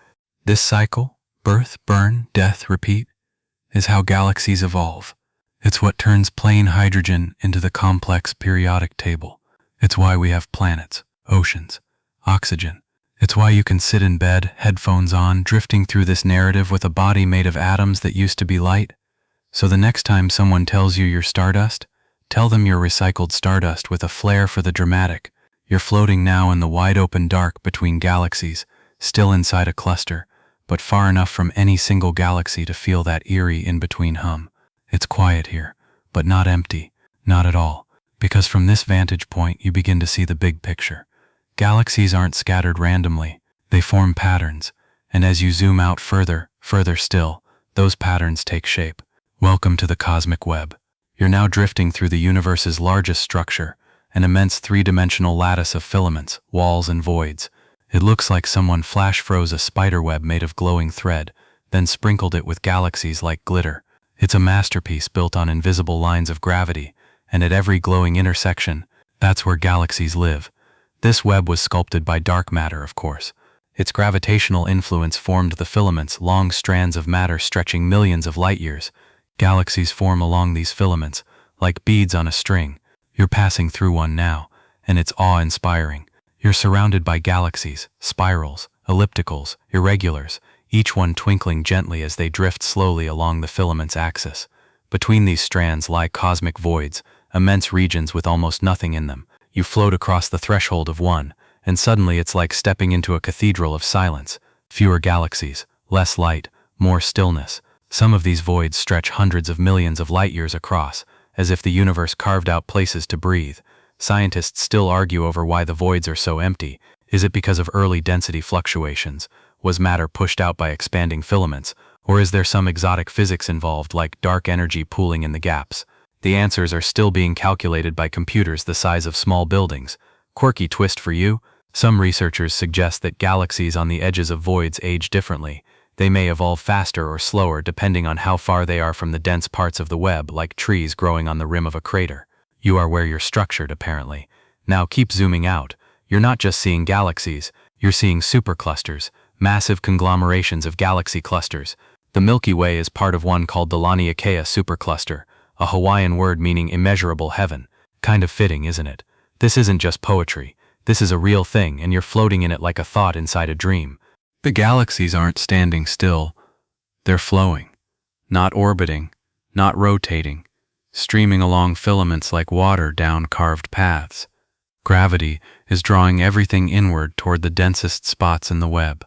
This cycle, birth, burn, death, repeat, is how galaxies evolve. It's what turns plain hydrogen into the complex periodic table. It's why we have planets, oceans, oxygen. It's why you can sit in bed, headphones on, drifting through this narrative with a body made of atoms that used to be light. So the next time someone tells you you're stardust, tell them you're recycled stardust with a flair for the dramatic. You're floating now in the wide-open dark between galaxies, still inside a cluster, but far enough from any single galaxy to feel that eerie in-between hum. It's quiet here, but not empty, not at all, because from this vantage point you begin to see the big picture. Galaxies aren't scattered randomly, they form patterns, and as you zoom out further, further still, those patterns take shape. Welcome to the cosmic web. You're now drifting through the universe's largest structure, an immense three-dimensional lattice of filaments, walls, and voids. It looks like someone flash-froze a spiderweb made of glowing thread, then sprinkled it with galaxies like glitter. It's a masterpiece built on invisible lines of gravity, and at every glowing intersection, that's where galaxies live. This web was sculpted by dark matter, of course. Its gravitational influence formed the filaments, long strands of matter stretching millions of light-years. Galaxies form along these filaments, like beads on a string. You're passing through one now, and it's awe-inspiring. You're surrounded by galaxies, spirals, ellipticals, irregulars, each one twinkling gently as they drift slowly along the filament's axis. Between these strands lie cosmic voids, immense regions with almost nothing in them. You float across the threshold of one, and suddenly it's like stepping into a cathedral of silence. Fewer galaxies, less light, more stillness. Some of these voids stretch hundreds of millions of light-years across, as if the universe carved out places to breathe. Scientists still argue over why the voids are so empty. Is it because of early density fluctuations? Was matter pushed out by expanding filaments? Or is there some exotic physics involved, like dark energy pooling in the gaps? The answers are still being calculated by computers the size of small buildings. Quirky twist for you? Some researchers suggest that galaxies on the edges of voids age differently. They may evolve faster or slower depending on how far they are from the dense parts of the web, like trees growing on the rim of a crater. You are where you're structured, apparently. Now keep zooming out. You're not just seeing galaxies, you're seeing superclusters, massive conglomerations of galaxy clusters. The Milky Way is part of one called the Laniakea supercluster, a Hawaiian word meaning immeasurable heaven. Kind of fitting, isn't it? This isn't just poetry. This is a real thing, and you're floating in it like a thought inside a dream. The galaxies aren't standing still. They're flowing. Not orbiting, not rotating, streaming along filaments like water down carved paths. Gravity is drawing everything inward toward the densest spots in the web.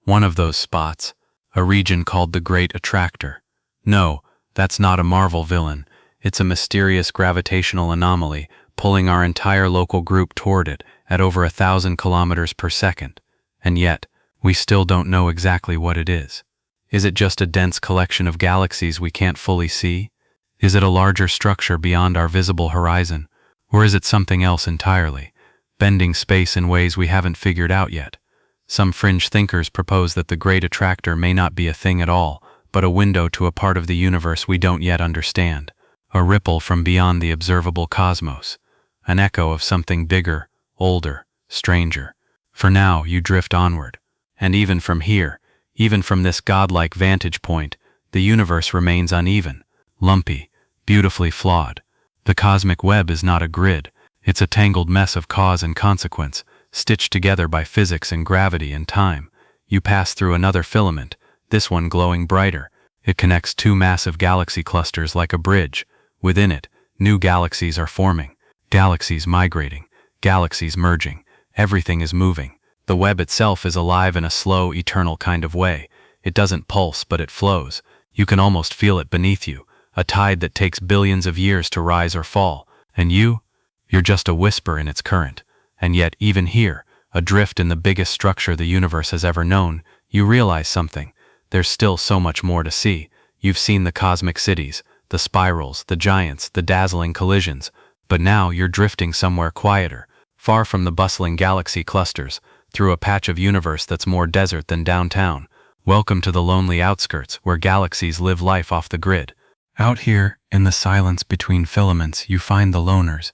One of those spots, a region called the Great Attractor. No, that's not a Marvel villain. It's a mysterious gravitational anomaly pulling our entire local group toward it at over 1,000 kilometers per second. And yet, we still don't know exactly what it is. Is it just a dense collection of galaxies we can't fully see? Is it a larger structure beyond our visible horizon? Or is it something else entirely, bending space in ways we haven't figured out yet? Some fringe thinkers propose that the Great Attractor may not be a thing at all, but a window to a part of the universe we don't yet understand, a ripple from beyond the observable cosmos, an echo of something bigger, older, stranger. For now, you drift onward. And even from here, even from this godlike vantage point, the universe remains uneven, lumpy, beautifully flawed. The cosmic web is not a grid, it's a tangled mess of cause and consequence, stitched together by physics and gravity and time. You pass through another filament, this one glowing brighter. It connects two massive galaxy clusters like a bridge. Within it, new galaxies are forming, galaxies migrating, galaxies merging. Everything is moving. The web itself is alive in a slow, eternal kind of way. It doesn't pulse, but it flows. You can almost feel it beneath you, a tide that takes billions of years to rise or fall. And you're just a whisper in its current. And yet, even here, adrift in the biggest structure the universe has ever known, you realize something. There's still so much more to see. You've seen the cosmic cities, the spirals, the giants, the dazzling collisions. But now you're drifting somewhere quieter, far from the bustling galaxy clusters, through a patch of universe that's more desert than downtown. Welcome to the lonely outskirts, where galaxies live life off the grid. Out here, in the silence between filaments, you find the loners.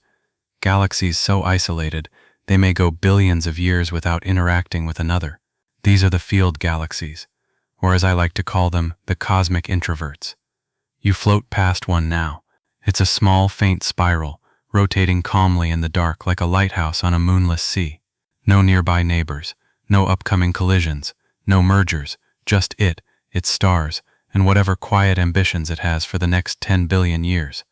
Galaxies so isolated, they may go billions of years without interacting with another. These are the field galaxies, or as I like to call them, the cosmic introverts. You float past one now. It's a small, faint spiral, rotating calmly in the dark like a lighthouse on a moonless sea. No nearby neighbors, no upcoming collisions, no mergers, just its stars, and whatever quiet ambitions it has for the next 10 billion years.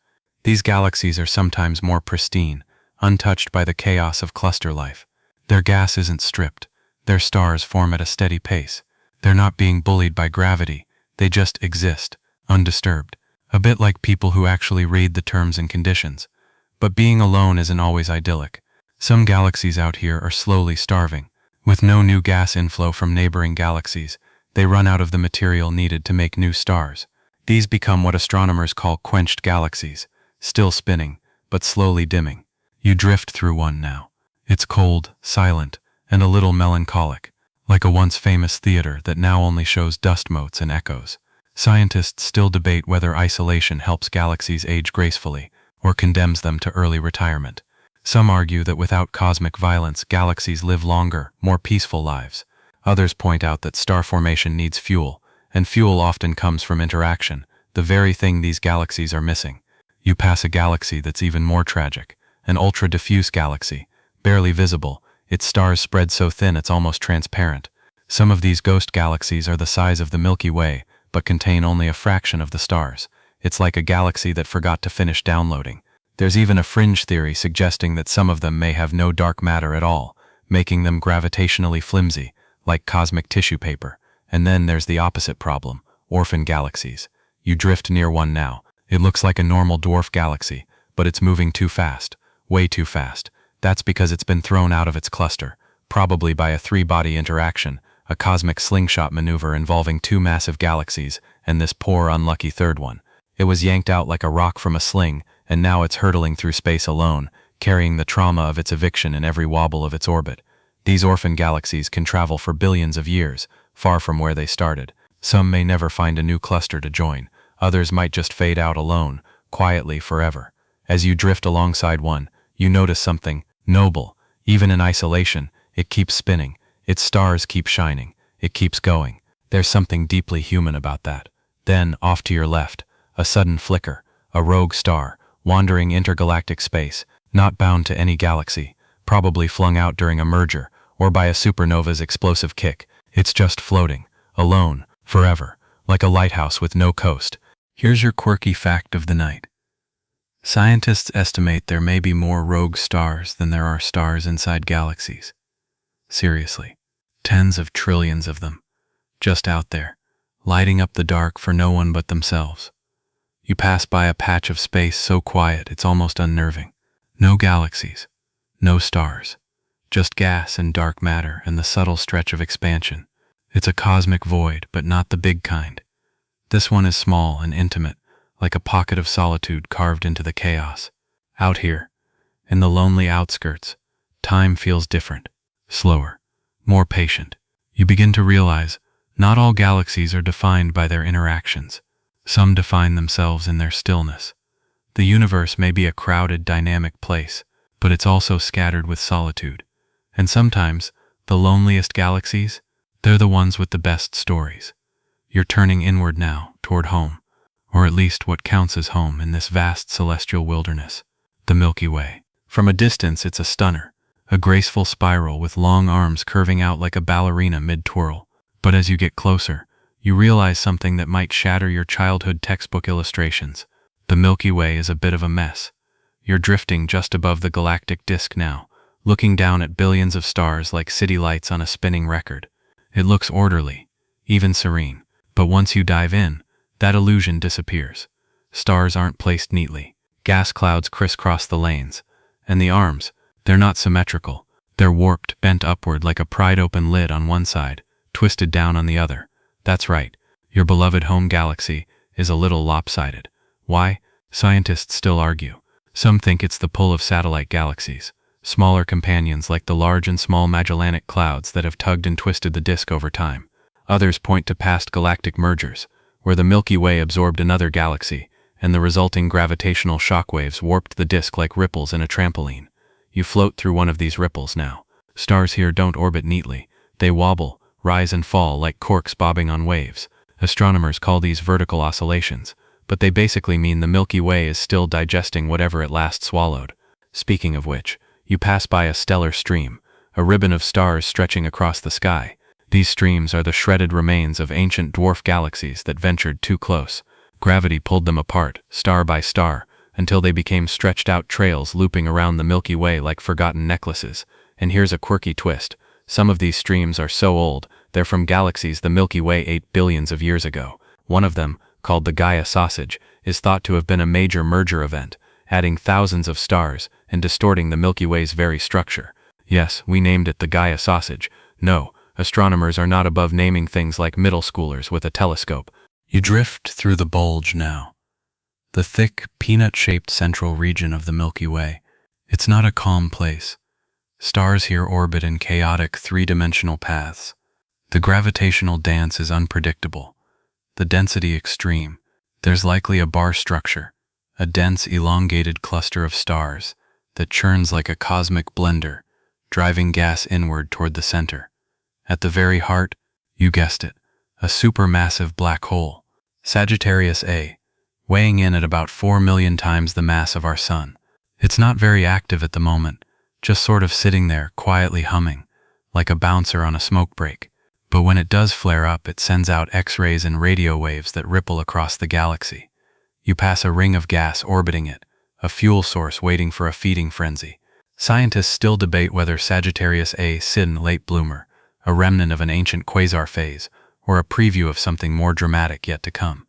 These galaxies are sometimes more pristine, untouched by the chaos of cluster life. Their gas isn't stripped. Their stars form at a steady pace. They're not being bullied by gravity. They just exist, undisturbed. A bit like people who actually read the terms and conditions. But being alone isn't always idyllic. Some galaxies out here are slowly starving. With no new gas inflow from neighboring galaxies, they run out of the material needed to make new stars. These become what astronomers call quenched galaxies, still spinning, but slowly dimming. You drift through one now. It's cold, silent, and a little melancholic, like a once famous theater that now only shows dust motes and echoes. Scientists still debate whether isolation helps galaxies age gracefully or condemns them to early retirement. Some argue that without cosmic violence, galaxies live longer, more peaceful lives. Others point out that star formation needs fuel, and fuel often comes from interaction, the very thing these galaxies are missing. You pass a galaxy that's even more tragic, an ultra-diffuse galaxy, barely visible, its stars spread so thin it's almost transparent. Some of these ghost galaxies are the size of the Milky Way, but contain only a fraction of the stars. It's like a galaxy that forgot to finish downloading. There's even a fringe theory suggesting that some of them may have no dark matter at all, making them gravitationally flimsy, like cosmic tissue paper. And then there's the opposite problem, orphan galaxies. You drift near one now. It looks like a normal dwarf galaxy, but it's moving too fast. way too fast. That's because it's been thrown out of its cluster, probably by a three-body interaction, a cosmic slingshot maneuver involving two massive galaxies and this poor, unlucky third one. It was yanked out like a rock from a sling, and now it's hurtling through space alone, carrying the trauma of its eviction in every wobble of its orbit. These orphan galaxies can travel for billions of years, far from where they started. Some may never find a new cluster to join. Others might just fade out alone, quietly forever. As you drift alongside one, you notice something noble. Even in isolation, it keeps spinning. Its stars keep shining. It keeps going. There's something deeply human about that. Then, off to your left, a sudden flicker, a rogue star, wandering intergalactic space, not bound to any galaxy, probably flung out during a merger, or by a supernova's explosive kick. It's just floating, alone, forever, like a lighthouse with no coast. Here's your quirky fact of the night. Scientists estimate there may be more rogue stars than there are stars inside galaxies. Seriously, tens of trillions of them, just out there, lighting up the dark for no one but themselves. You pass by a patch of space so quiet it's almost unnerving. No galaxies, no stars, just gas and dark matter and the subtle stretch of expansion. It's a cosmic void, but not the big kind. This one is small and intimate, like a pocket of solitude carved into the chaos. Out here, in the lonely outskirts, time feels different, slower, more patient. You begin to realize not all galaxies are defined by their interactions. Some define themselves in their stillness. The universe may be a crowded, dynamic place, but it's also scattered with solitude. And sometimes, the loneliest galaxies, they're the ones with the best stories. You're turning inward now, toward home, or at least what counts as home in this vast celestial wilderness, the Milky Way. From a distance, it's a stunner, a graceful spiral with long arms curving out like a ballerina mid-twirl. But as you get closer, you realize something that might shatter your childhood textbook illustrations. The Milky Way is a bit of a mess. You're drifting just above the galactic disk now, looking down at billions of stars like city lights on a spinning record. It looks orderly, even serene, but once you dive in, that illusion disappears. Stars aren't placed neatly. Gas clouds crisscross the lanes. And the arms, they're not symmetrical. They're warped, bent upward like a pried-open lid on one side, twisted down on the other. That's right, your beloved home galaxy is a little lopsided. Why? Scientists still argue. Some think it's the pull of satellite galaxies, smaller companions like the large and small Magellanic clouds that have tugged and twisted the disk over time. Others point to past galactic mergers, where the Milky Way absorbed another galaxy, and the resulting gravitational shockwaves warped the disk like ripples in a trampoline. You float through one of these ripples now. Stars here don't orbit neatly. They wobble, rise and fall like corks bobbing on waves. Astronomers call these vertical oscillations, but they basically mean the Milky Way is still digesting whatever it last swallowed. Speaking of which, you pass by a stellar stream, a ribbon of stars stretching across the sky. These streams are the shredded remains of ancient dwarf galaxies that ventured too close. Gravity pulled them apart, star by star, until they became stretched-out trails looping around the Milky Way like forgotten necklaces. And here's a quirky twist. Some of these streams are so old, they're from galaxies the Milky Way ate billions of years ago. One of them, called the Gaia Sausage, is thought to have been a major merger event, adding thousands of stars and distorting the Milky Way's very structure. Yes, we named it the Gaia Sausage. No, astronomers are not above naming things like middle schoolers with a telescope. You drift through the bulge now, the thick, peanut-shaped central region of the Milky Way. It's not a calm place. Stars here orbit in chaotic three-dimensional paths. The gravitational dance is unpredictable, the density extreme. There's likely a bar structure, a dense, elongated cluster of stars that churns like a cosmic blender, driving gas inward toward the center. At the very heart, you guessed it, a supermassive black hole, Sagittarius A, weighing in at about 4 million times the mass of our Sun. It's not very active at the moment, just sort of sitting there, quietly humming, like a bouncer on a smoke break. But when it does flare up, it sends out X-rays and radio waves that ripple across the galaxy. You pass a ring of gas orbiting it, a fuel source waiting for a feeding frenzy. Scientists still debate whether Sagittarius A is a late bloomer, a remnant of an ancient quasar phase, or a preview of something more dramatic yet to come.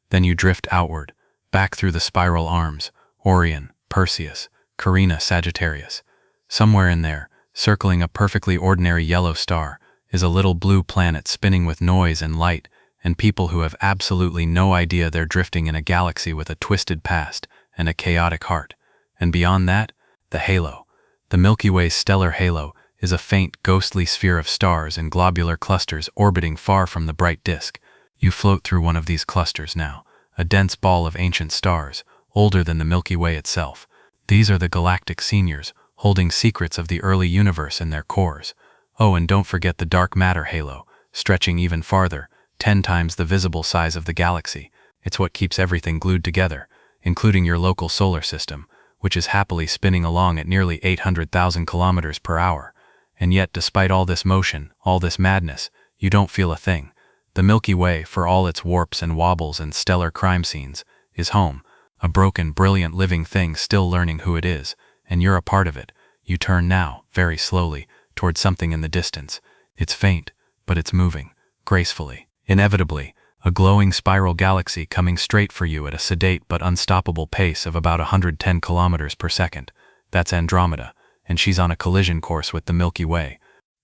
Then you drift outward, back through the spiral arms, Orion, Perseus, Carina Sagittarius. Somewhere in there, circling a perfectly ordinary yellow star, is a little blue planet spinning with noise and light, and people who have absolutely no idea they're drifting in a galaxy with a twisted past and a chaotic heart. And beyond that, the halo. The Milky Way's stellar halo is a faint, ghostly sphere of stars in globular clusters orbiting far from the bright disk. You float through one of these clusters now, a dense ball of ancient stars, older than the Milky Way itself. These are the galactic seniors, holding secrets of the early universe in their cores. Oh, and don't forget the dark matter halo, stretching even farther, 10 times the visible size of the galaxy. It's what keeps everything glued together, including your local solar system, which is happily spinning along at nearly 800,000 kilometers per hour. And yet, despite all this motion, all this madness, you don't feel a thing. The Milky Way, for all its warps and wobbles and stellar crime scenes, is home, a broken, brilliant living thing still learning who it is, and you're a part of it. You turn now, very slowly, towards something in the distance. It's faint, but it's moving, gracefully, inevitably, a glowing spiral galaxy coming straight for you at a sedate but unstoppable pace of about 110 kilometers per second. That's Andromeda, and she's on a collision course with the Milky Way.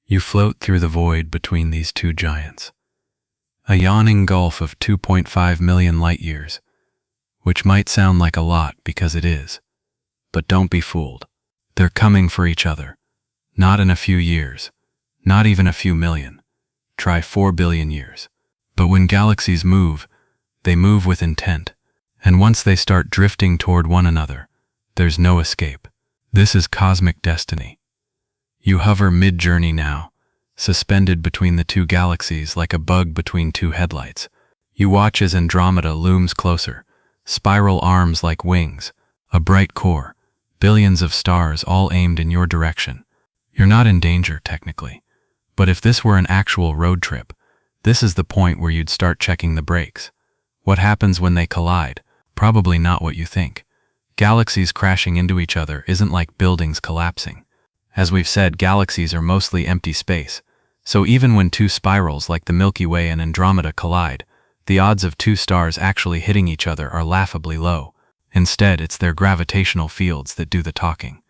You float through the void between these two giants. A yawning gulf of 2.5 million light-years, which might sound like a lot because it is. But don't be fooled. They're coming for each other. Not in a few years, not even a few million. Try 4 billion years. But when galaxies move, they move with intent. And once they start drifting toward one another, there's no escape. This is cosmic destiny. You hover mid-journey now, suspended between the two galaxies like a bug between two headlights. You watch as Andromeda looms closer, spiral arms like wings, a bright core, billions of stars all aimed in your direction. You're not in danger, technically. But if this were an actual road trip, this is the point where you'd start checking the brakes. What happens when they collide? Probably not what you think. Galaxies crashing into each other isn't like buildings collapsing. As we've said, galaxies are mostly empty space. So even when two spirals like the Milky Way and Andromeda collide, the odds of two stars actually hitting each other are laughably low. Instead, it's their gravitational fields that do the talking.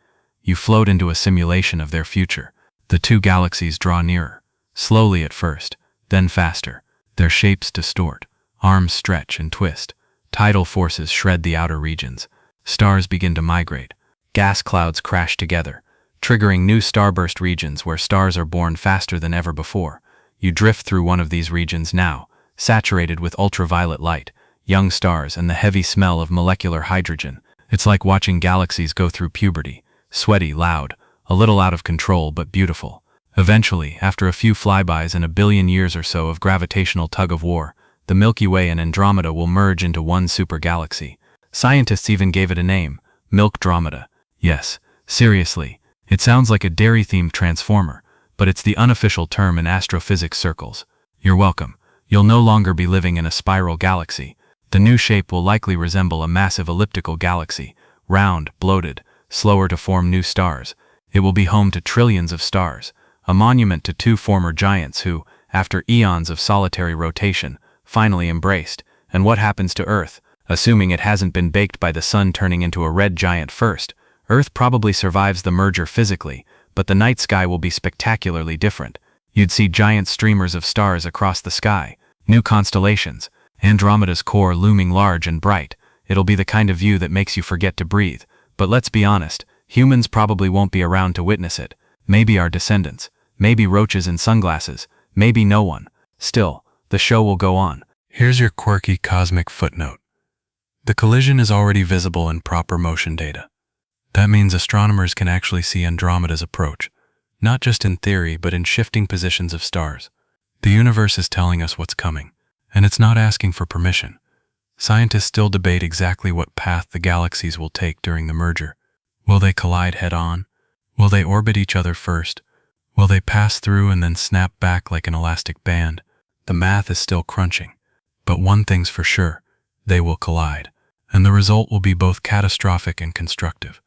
You float into a simulation of their future. The two galaxies draw nearer, slowly at first, then faster. Their shapes distort, arms stretch and twist. Tidal forces shred the outer regions. Stars begin to migrate. Gas clouds crash together, triggering new starburst regions where stars are born faster than ever before. You drift through one of these regions now, saturated with ultraviolet light, young stars, and the heavy smell of molecular hydrogen. It's like watching galaxies go through puberty, sweaty, loud, a little out of control but beautiful. Eventually, after a few flybys and a billion years or so of gravitational tug-of-war, the Milky Way and Andromeda will merge into one supergalaxy. Scientists even gave it a name, Milkdromeda. Yes, seriously, it sounds like a dairy-themed transformer, but it's the unofficial term in astrophysics circles. You're welcome. You'll no longer be living in a spiral galaxy. The new shape will likely resemble a massive elliptical galaxy, round, bloated, slower to form new stars. It will be home to trillions of stars, a monument to two former giants who, after eons of solitary rotation, finally embraced. And what happens to Earth? Assuming it hasn't been baked by the sun turning into a red giant first, Earth probably survives the merger physically, but the night sky will be spectacularly different. You'd see giant streamers of stars across the sky, new constellations, Andromeda's core looming large and bright. It'll be the kind of view that makes you forget to breathe. But let's be honest, humans probably won't be around to witness it. Maybe our descendants, maybe roaches in sunglasses, maybe no one. Still, the show will go on. Here's your quirky cosmic footnote. The collision is already visible in proper motion data. That means astronomers can actually see Andromeda's approach, not just in theory but in shifting positions of stars. The universe is telling us what's coming, and it's not asking for permission. Scientists still debate exactly what path the galaxies will take during the merger. Will they collide head-on? Will they orbit each other first? Will they pass through and then snap back like an elastic band? The math is still crunching. But one thing's for sure, they will collide, and the result will be both catastrophic and constructive.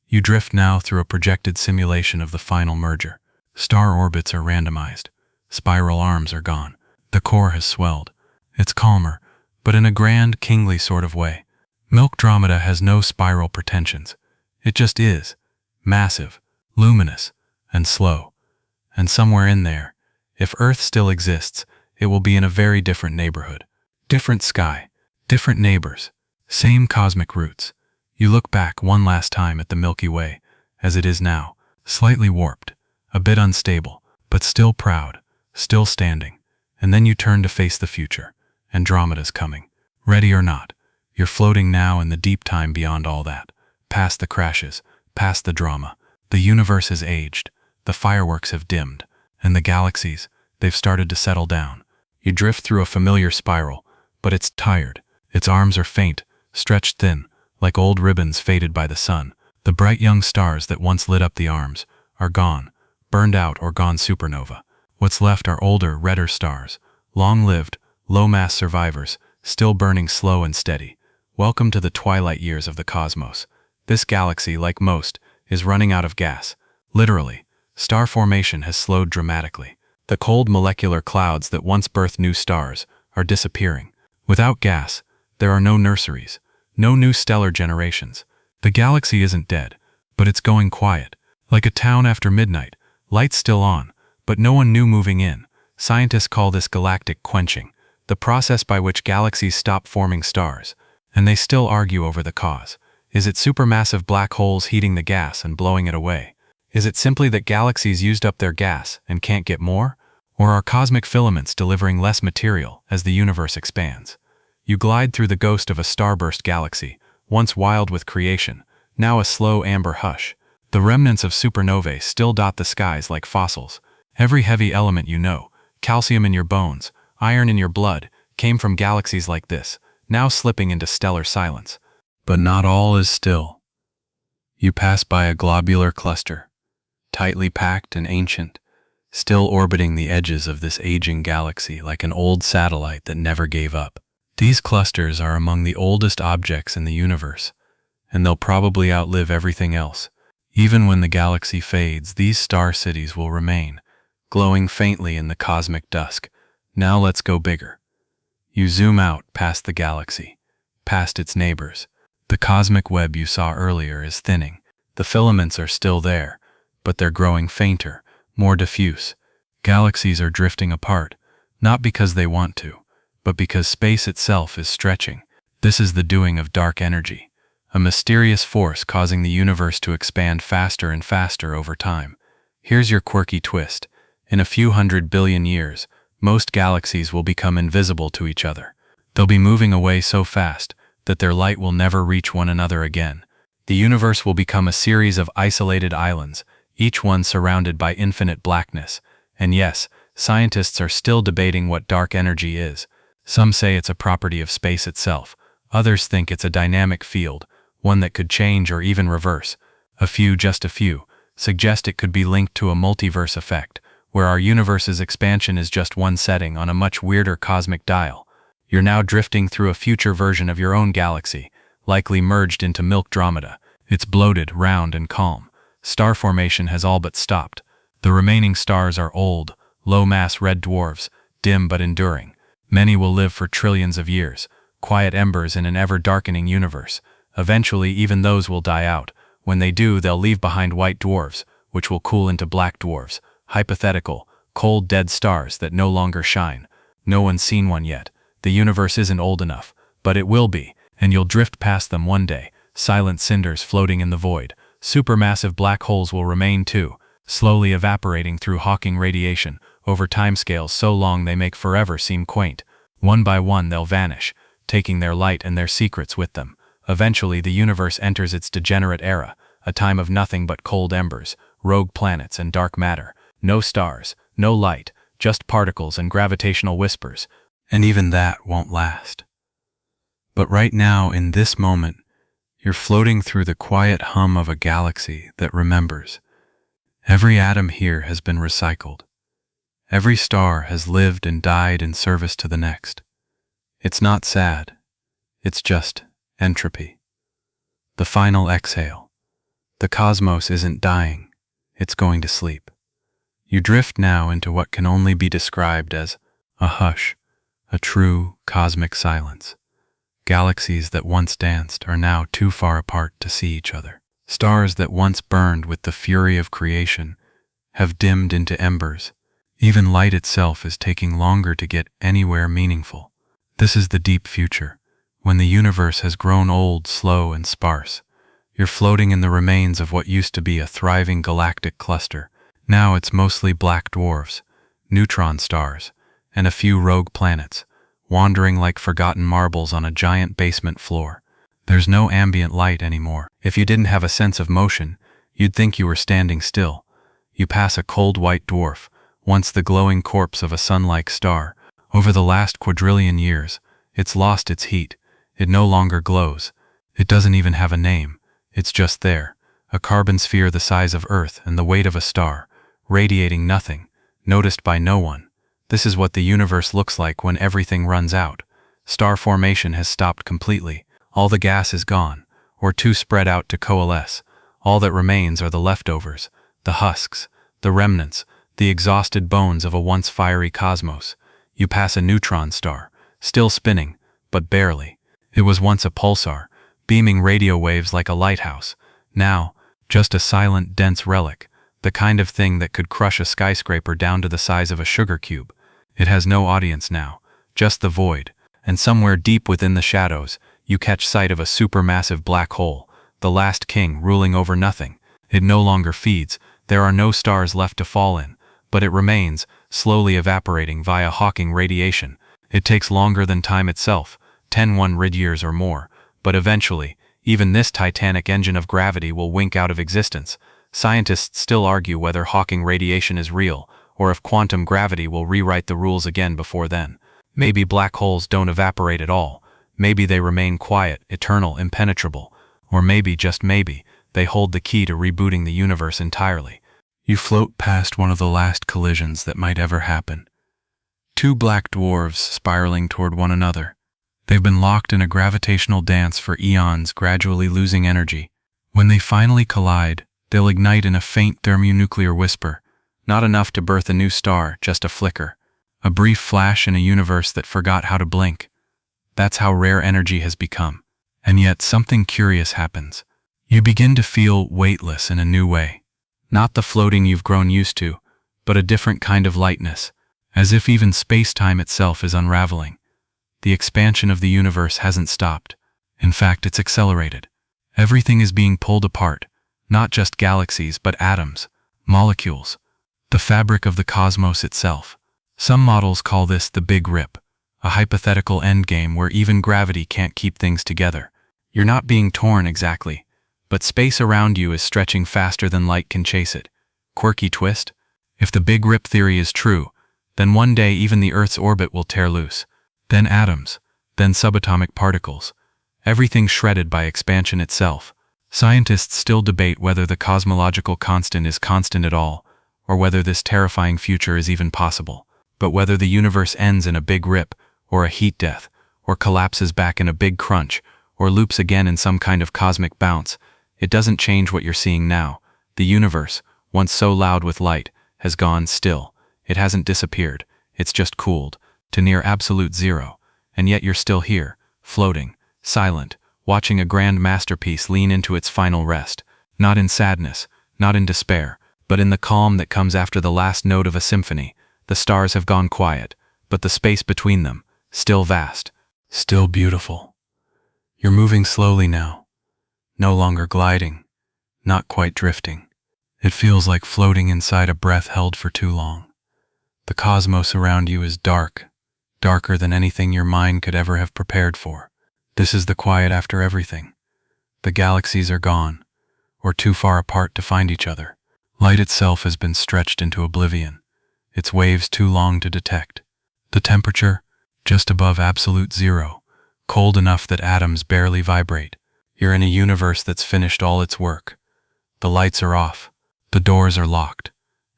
You drift now through a projected simulation of the final merger. Star orbits are randomized. Spiral arms are gone. The core has swelled. It's calmer, but in a grand, kingly sort of way. Milkdromeda has no spiral pretensions. It just is. Massive, luminous, and slow. And somewhere in there, if Earth still exists, it will be in a very different neighborhood. Different sky, different neighbors, same cosmic roots. You look back one last time at the Milky Way, as it is now, slightly warped, a bit unstable, but still proud, still standing. And then you turn to face the future. Andromeda's coming. Ready or not, you're floating now in the deep time beyond all that. Past the crashes, past the drama. The universe has aged, the fireworks have dimmed, and the galaxies, they've started to settle down. You drift through a familiar spiral, but it's tired. Its arms are faint, stretched thin, like old ribbons faded by the sun. The bright young stars that once lit up the arms are gone, burned out or gone supernova. What's left are older, redder stars, long-lived, low-mass survivors, still burning slow and steady. Welcome to the twilight years of the cosmos. This galaxy, like most, is running out of gas. Literally, star formation has slowed dramatically. The cold molecular clouds that once birthed new stars are disappearing. Without gas, there are no nurseries, no new stellar generations. The galaxy isn't dead, but it's going quiet. Like a town after midnight, lights still on, but no one new moving in. Scientists call this galactic quenching, the process by which galaxies stop forming stars. And they still argue over the cause. Is it supermassive black holes heating the gas and blowing it away? Is it simply that galaxies used up their gas and can't get more? Or are cosmic filaments delivering less material as the universe expands? You glide through the ghost of a starburst galaxy, once wild with creation, now a slow amber hush. The remnants of supernovae still dot the skies like fossils. Every heavy element you know, calcium in your bones, iron in your blood, came from galaxies like this, now slipping into stellar silence. But not all is still. You pass by a globular cluster, tightly packed and ancient, still orbiting the edges of this aging galaxy like an old satellite that never gave up. These clusters are among the oldest objects in the universe, and they'll probably outlive everything else. Even when the galaxy fades, these star cities will remain, glowing faintly in the cosmic dusk. Now let's go bigger. You zoom out past the galaxy, past its neighbors. The cosmic web you saw earlier is thinning. The filaments are still there, but they're growing fainter, more diffuse. Galaxies are drifting apart, not because they want to, but because space itself is stretching. This is the doing of dark energy, a mysterious force causing the universe to expand faster and faster over time. Here's your quirky twist. In a few 100 billion years, most galaxies will become invisible to each other. They'll be moving away so fast that their light will never reach one another again. The universe will become a series of isolated islands, each one surrounded by infinite blackness. And yes, scientists are still debating what dark energy is. Some say it's a property of space itself. Others think it's a dynamic field, one that could change or even reverse. Just a few, suggest it could be linked to a multiverse effect, where our universe's expansion is just one setting on a much weirder cosmic dial. You're now drifting through a future version of your own galaxy, likely merged into Milkdromeda. It's bloated, round, and calm. Star formation has all but stopped. The remaining stars are old, low-mass red dwarfs, dim but enduring. Many will live for trillions of years, quiet embers in an ever-darkening universe. Eventually, even those will die out. When they do, they'll leave behind white dwarfs, which will cool into black dwarfs, hypothetical, cold, dead stars that no longer shine. No one's seen one yet. The universe isn't old enough, but it will be, and you'll drift past them one day, silent cinders floating in the void. Supermassive black holes will remain too, slowly evaporating through Hawking radiation, over timescales so long they make forever seem quaint. One by one they'll vanish, taking their light and their secrets with them. Eventually the universe enters its degenerate era, a time of nothing but cold embers, rogue planets and dark matter. No stars, no light, just particles and gravitational whispers. And even that won't last. But right now, in this moment, you're floating through the quiet hum of a galaxy that remembers. Every atom here has been recycled. Every star has lived and died in service to the next. It's not sad. It's just entropy. The final exhale. The cosmos isn't dying. It's going to sleep. You drift now into what can only be described as a hush. A true cosmic silence. Galaxies that once danced are now too far apart to see each other. Stars that once burned with the fury of creation have dimmed into embers. Even light itself is taking longer to get anywhere meaningful. This is the deep future, when the universe has grown old, slow, and sparse. You're floating in the remains of what used to be a thriving galactic cluster. Now it's mostly black dwarfs, neutron stars, and a few rogue planets, wandering like forgotten marbles on a giant basement floor. There's no ambient light anymore. If you didn't have a sense of motion, you'd think you were standing still. You pass a cold white dwarf, once the glowing corpse of a sun-like star. Over the last quadrillion years, it's lost its heat. It no longer glows. It doesn't even have a name. It's just there, a carbon sphere the size of Earth and the weight of a star, radiating nothing, noticed by no one. This is what the universe looks like when everything runs out. Star formation has stopped completely. All the gas is gone, or too spread out to coalesce. All that remains are the leftovers, the husks, the remnants, the exhausted bones of a once fiery cosmos. You pass a neutron star, still spinning, but barely. It was once a pulsar, beaming radio waves like a lighthouse. Now, just a silent, dense relic, the kind of thing that could crush a skyscraper down to the size of a sugar cube. It has no audience now, just the void, and somewhere deep within the shadows, you catch sight of a supermassive black hole, the last king ruling over nothing. It no longer feeds, there are no stars left to fall in, but it remains, slowly evaporating via Hawking radiation. It takes longer than time itself, 10 rid years or more, but eventually, even this titanic engine of gravity will wink out of existence. Scientists still argue whether Hawking radiation is real, or if quantum gravity will rewrite the rules again before then. Maybe black holes don't evaporate at all. Maybe they remain quiet, eternal, impenetrable. Or maybe, just maybe, they hold the key to rebooting the universe entirely. You float past one of the last collisions that might ever happen. Two black dwarves spiraling toward one another. They've been locked in a gravitational dance for eons, gradually losing energy. When they finally collide, they'll ignite in a faint thermonuclear whisper. Not enough to birth a new star, just a flicker. A brief flash in a universe that forgot how to blink. That's how rare energy has become. And yet something curious happens. You begin to feel weightless in a new way. Not the floating you've grown used to, but a different kind of lightness, as if even space-time itself is unraveling. The expansion of the universe hasn't stopped. In fact, it's accelerated. Everything is being pulled apart, not just galaxies, but atoms, molecules, the fabric of the cosmos itself. Some models call this the Big Rip, a hypothetical endgame where even gravity can't keep things together. You're not being torn exactly, but space around you is stretching faster than light can chase it. Quirky twist? If the Big Rip theory is true, then one day even the Earth's orbit will tear loose. Then atoms, then subatomic particles. Everything shredded by expansion itself. Scientists still debate whether the cosmological constant is constant at all, or whether this terrifying future is even possible. But whether the universe ends in a big rip, or a heat death, or collapses back in a big crunch, or loops again in some kind of cosmic bounce, it doesn't change what you're seeing now. The universe, once so loud with light, has gone still. It hasn't disappeared, it's just cooled, to near absolute zero. And yet you're still here, floating, silent, watching a grand masterpiece lean into its final rest. Not in sadness, not in despair, but in the calm that comes after the last note of a symphony. The stars have gone quiet, but the space between them, still vast, still beautiful. You're moving slowly now, no longer gliding, not quite drifting. It feels like floating inside a breath held for too long. The cosmos around you is dark, darker than anything your mind could ever have prepared for. This is the quiet after everything. The galaxies are gone, or too far apart to find each other. Light itself has been stretched into oblivion, its waves too long to detect. The temperature, just above absolute zero, cold enough that atoms barely vibrate. You're in a universe that's finished all its work. The lights are off, the doors are locked,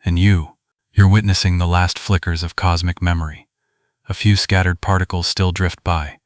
and you're witnessing the last flickers of cosmic memory. A few scattered particles still drift by,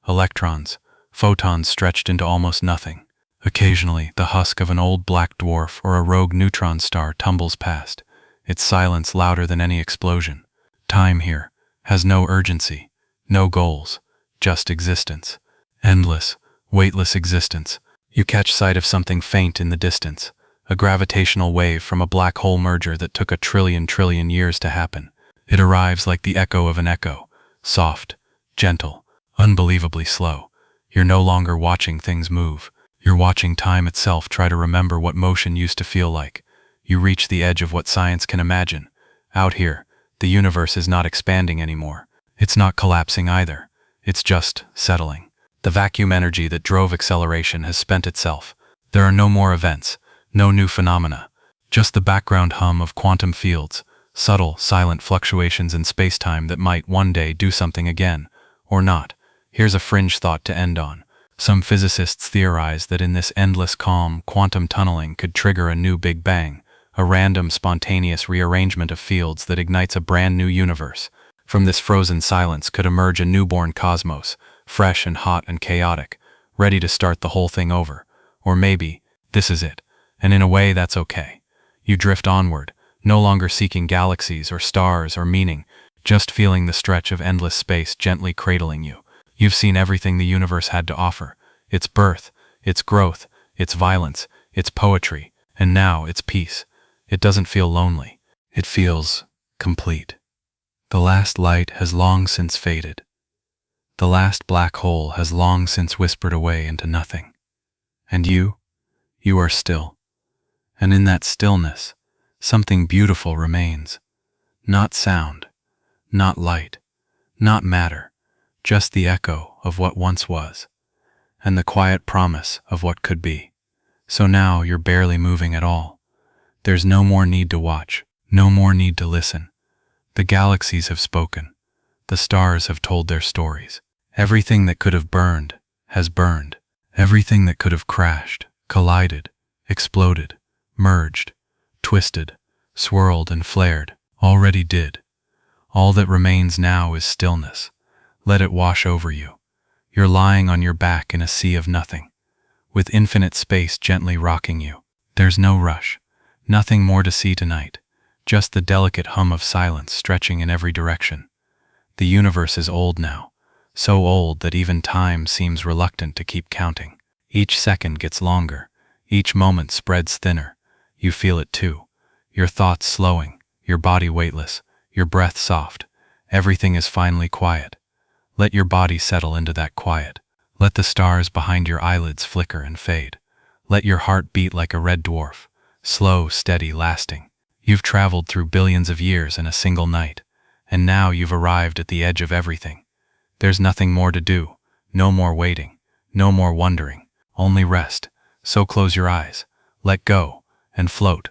electrons, photons stretched into almost nothing. Occasionally, the husk of an old black dwarf or a rogue neutron star tumbles past, its silence louder than any explosion. Time here has no urgency, no goals, just existence. Endless, weightless existence. You catch sight of something faint in the distance, a gravitational wave from a black hole merger that took a trillion years to happen. It arrives like the echo of an echo, soft, gentle, unbelievably slow. You're no longer watching things move. You're watching time itself try to remember what motion used to feel like. You reach the edge of what science can imagine. Out here, the universe is not expanding anymore. It's not collapsing either. It's just settling. The vacuum energy that drove acceleration has spent itself. There are no more events, no new phenomena, just the background hum of quantum fields, subtle, silent fluctuations in space-time that might one day do something again, or not. Here's a fringe thought to end on. Some physicists theorize that in this endless calm, quantum tunneling could trigger a new Big Bang, a random, spontaneous rearrangement of fields that ignites a brand new universe. From this frozen silence could emerge a newborn cosmos, fresh and hot and chaotic, ready to start the whole thing over. Or maybe, this is it, and in a way that's okay. You drift onward, no longer seeking galaxies or stars or meaning, just feeling the stretch of endless space gently cradling you. You've seen everything the universe had to offer, its birth, its growth, its violence, its poetry, and now its peace. It doesn't feel lonely. It feels complete. The last light has long since faded. The last black hole has long since whispered away into nothing. And you are still. And in that stillness, something beautiful remains. Not sound, not light, not matter, just the echo of what once was, and the quiet promise of what could be. So now you're barely moving at all. There's no more need to watch, no more need to listen. The galaxies have spoken. The stars have told their stories. Everything that could have burned has burned. Everything that could have crashed, collided, exploded, merged, twisted, swirled and flared, already did. All that remains now is stillness. Let it wash over you. You're lying on your back in a sea of nothing, with infinite space gently rocking you. There's no rush, nothing more to see tonight, just the delicate hum of silence stretching in every direction. The universe is old now, so old that even time seems reluctant to keep counting. Each second gets longer, each moment spreads thinner. You feel it too. Your thoughts slowing, your body weightless, your breath soft. Everything is finally quiet. Let your body settle into that quiet. Let the stars behind your eyelids flicker and fade. Let your heart beat like a red dwarf, slow, steady, lasting. You've traveled through billions of years in a single night, and now you've arrived at the edge of everything. There's nothing more to do, no more waiting, no more wondering, only rest. So close your eyes, let go, and float,